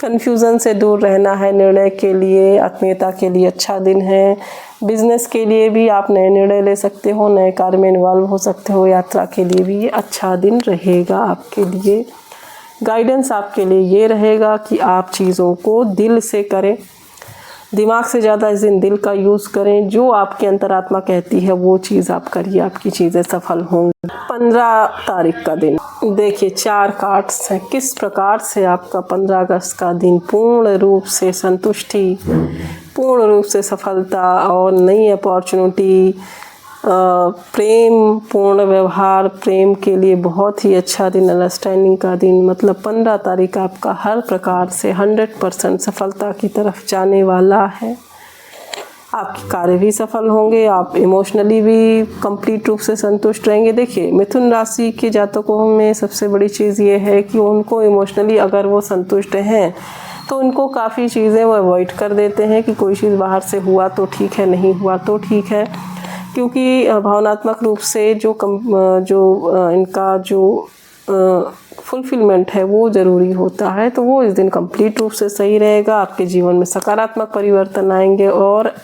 कन्फ्यूज़न से दूर रहना है। निर्णय के लिए, आत्मीयता के लिए अच्छा दिन है। बिज़नेस के लिए भी आप नए निर्णय ले सकते हो, नए कार्य में इन्वॉल्व हो सकते हो। यात्रा के लिए भी ये अच्छा दिन रहेगा आपके लिए। गाइडेंस आपके लिए ये रहेगा कि आप चीज़ों को दिल से करें, दिमाग से ज़्यादा इस दिन दिल का यूज़ करें। जो आपकी अंतरात्मा कहती है वो चीज़ आप करिए, आपकी चीज़ें सफल होंगी। 15 तारीख का दिन देखिए, 4 कार्ड्स हैं। किस प्रकार से आपका 15 अगस्त का दिन पूर्ण रूप से संतुष्टि, पूर्ण रूप से सफलता और नई अपॉर्चुनिटी, प्रेम, पूर्ण व्यवहार, प्रेम के लिए बहुत ही अच्छा दिन, अंडरस्टैंडिंग का दिन। मतलब 15 तारीख आपका हर प्रकार से 100% सफलता की तरफ जाने वाला है। आपके कार्य भी सफल होंगे, आप इमोशनली भी कंप्लीट रूप से संतुष्ट रहेंगे। देखिए, मिथुन राशि के जातकों में सबसे बड़ी चीज़ ये है कि उनको इमोशनली अगर वो संतुष्ट हैं तो उनको काफ़ी चीज़ें वो अवॉइड कर देते हैं कि कोई चीज़ बाहर से हुआ तो ठीक है, नहीं हुआ तो ठीक है। क्योंकि भावनात्मक रूप से इनका जो फुलफिलमेंट है वो ज़रूरी होता है। तो वो इस दिन कंप्लीट रूप से सही रहेगा। आपके जीवन में सकारात्मक परिवर्तन आएंगे और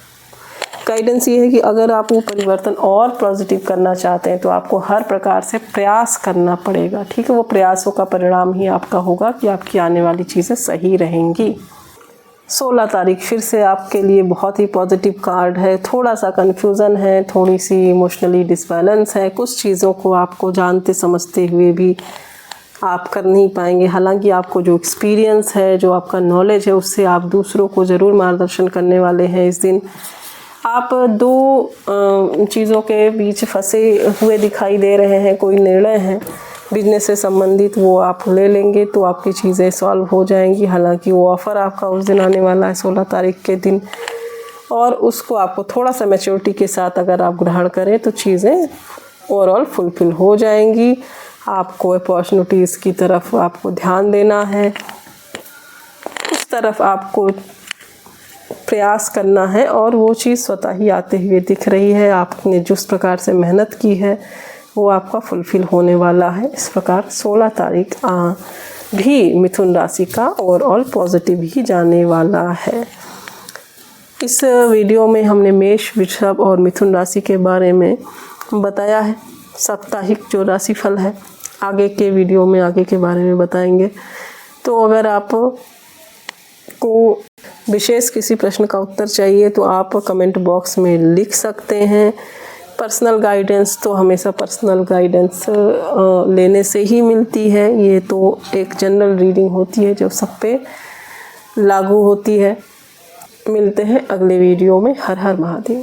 गाइडेंस ये है कि अगर आप वो परिवर्तन और पॉजिटिव करना चाहते हैं तो आपको हर प्रकार से प्रयास करना पड़ेगा। ठीक है, वो प्रयासों का परिणाम ही आपका होगा कि आपकी आने वाली चीज़ें सही रहेंगी। 16 तारीख फिर से आपके लिए बहुत ही पॉजिटिव कार्ड है। थोड़ा सा कन्फ्यूज़न है, थोड़ी सी इमोशनली डिसबैलेंस है। कुछ चीज़ों को आपको जानते समझते हुए भी आप कर नहीं पाएंगे। हालांकि आपको जो एक्सपीरियंस है, जो आपका नॉलेज है, उससे आप दूसरों को ज़रूर मार्गदर्शन करने वाले हैं। इस दिन आप 2 चीज़ों के बीच फंसे हुए दिखाई दे रहे हैं। कोई निर्णय है बिजनेस से संबंधित, वो आप ले लेंगे तो आपकी चीज़ें सॉल्व हो जाएंगी। हालांकि वो ऑफ़र आपका उस दिन आने वाला है 16 तारीख के दिन, और उसको आपको थोड़ा सा मैच्योरिटी के साथ अगर आप ग्रहण करें तो चीज़ें ओवरऑल फुलफिल हो जाएंगी। आपको अपॉर्चुनिटीज़ की तरफ आपको ध्यान देना है, उस तरफ आपको प्रयास करना है और वो चीज़ स्वतः ही आते हुए दिख रही है। आपने जिस प्रकार से मेहनत की है वो आपका फुलफिल होने वाला है। इस प्रकार 16 तारीख भी मिथुन राशि का ओवरऑल पॉजिटिव ही जाने वाला है। इस वीडियो में हमने मेष, वृषभ और मिथुन राशि के बारे में बताया है। साप्ताहिक जो राशिफल है आगे के वीडियो में आगे के बारे में बताएंगे। तो अगर आप को विशेष किसी प्रश्न का उत्तर चाहिए तो आप कमेंट बॉक्स में लिख सकते हैं। पर्सनल गाइडेंस तो हमेशा पर्सनल गाइडेंस लेने से ही मिलती है। ये तो एक जनरल रीडिंग होती है जो सब पे लागू होती है। मिलते हैं अगले वीडियो में। हर हर महादेव।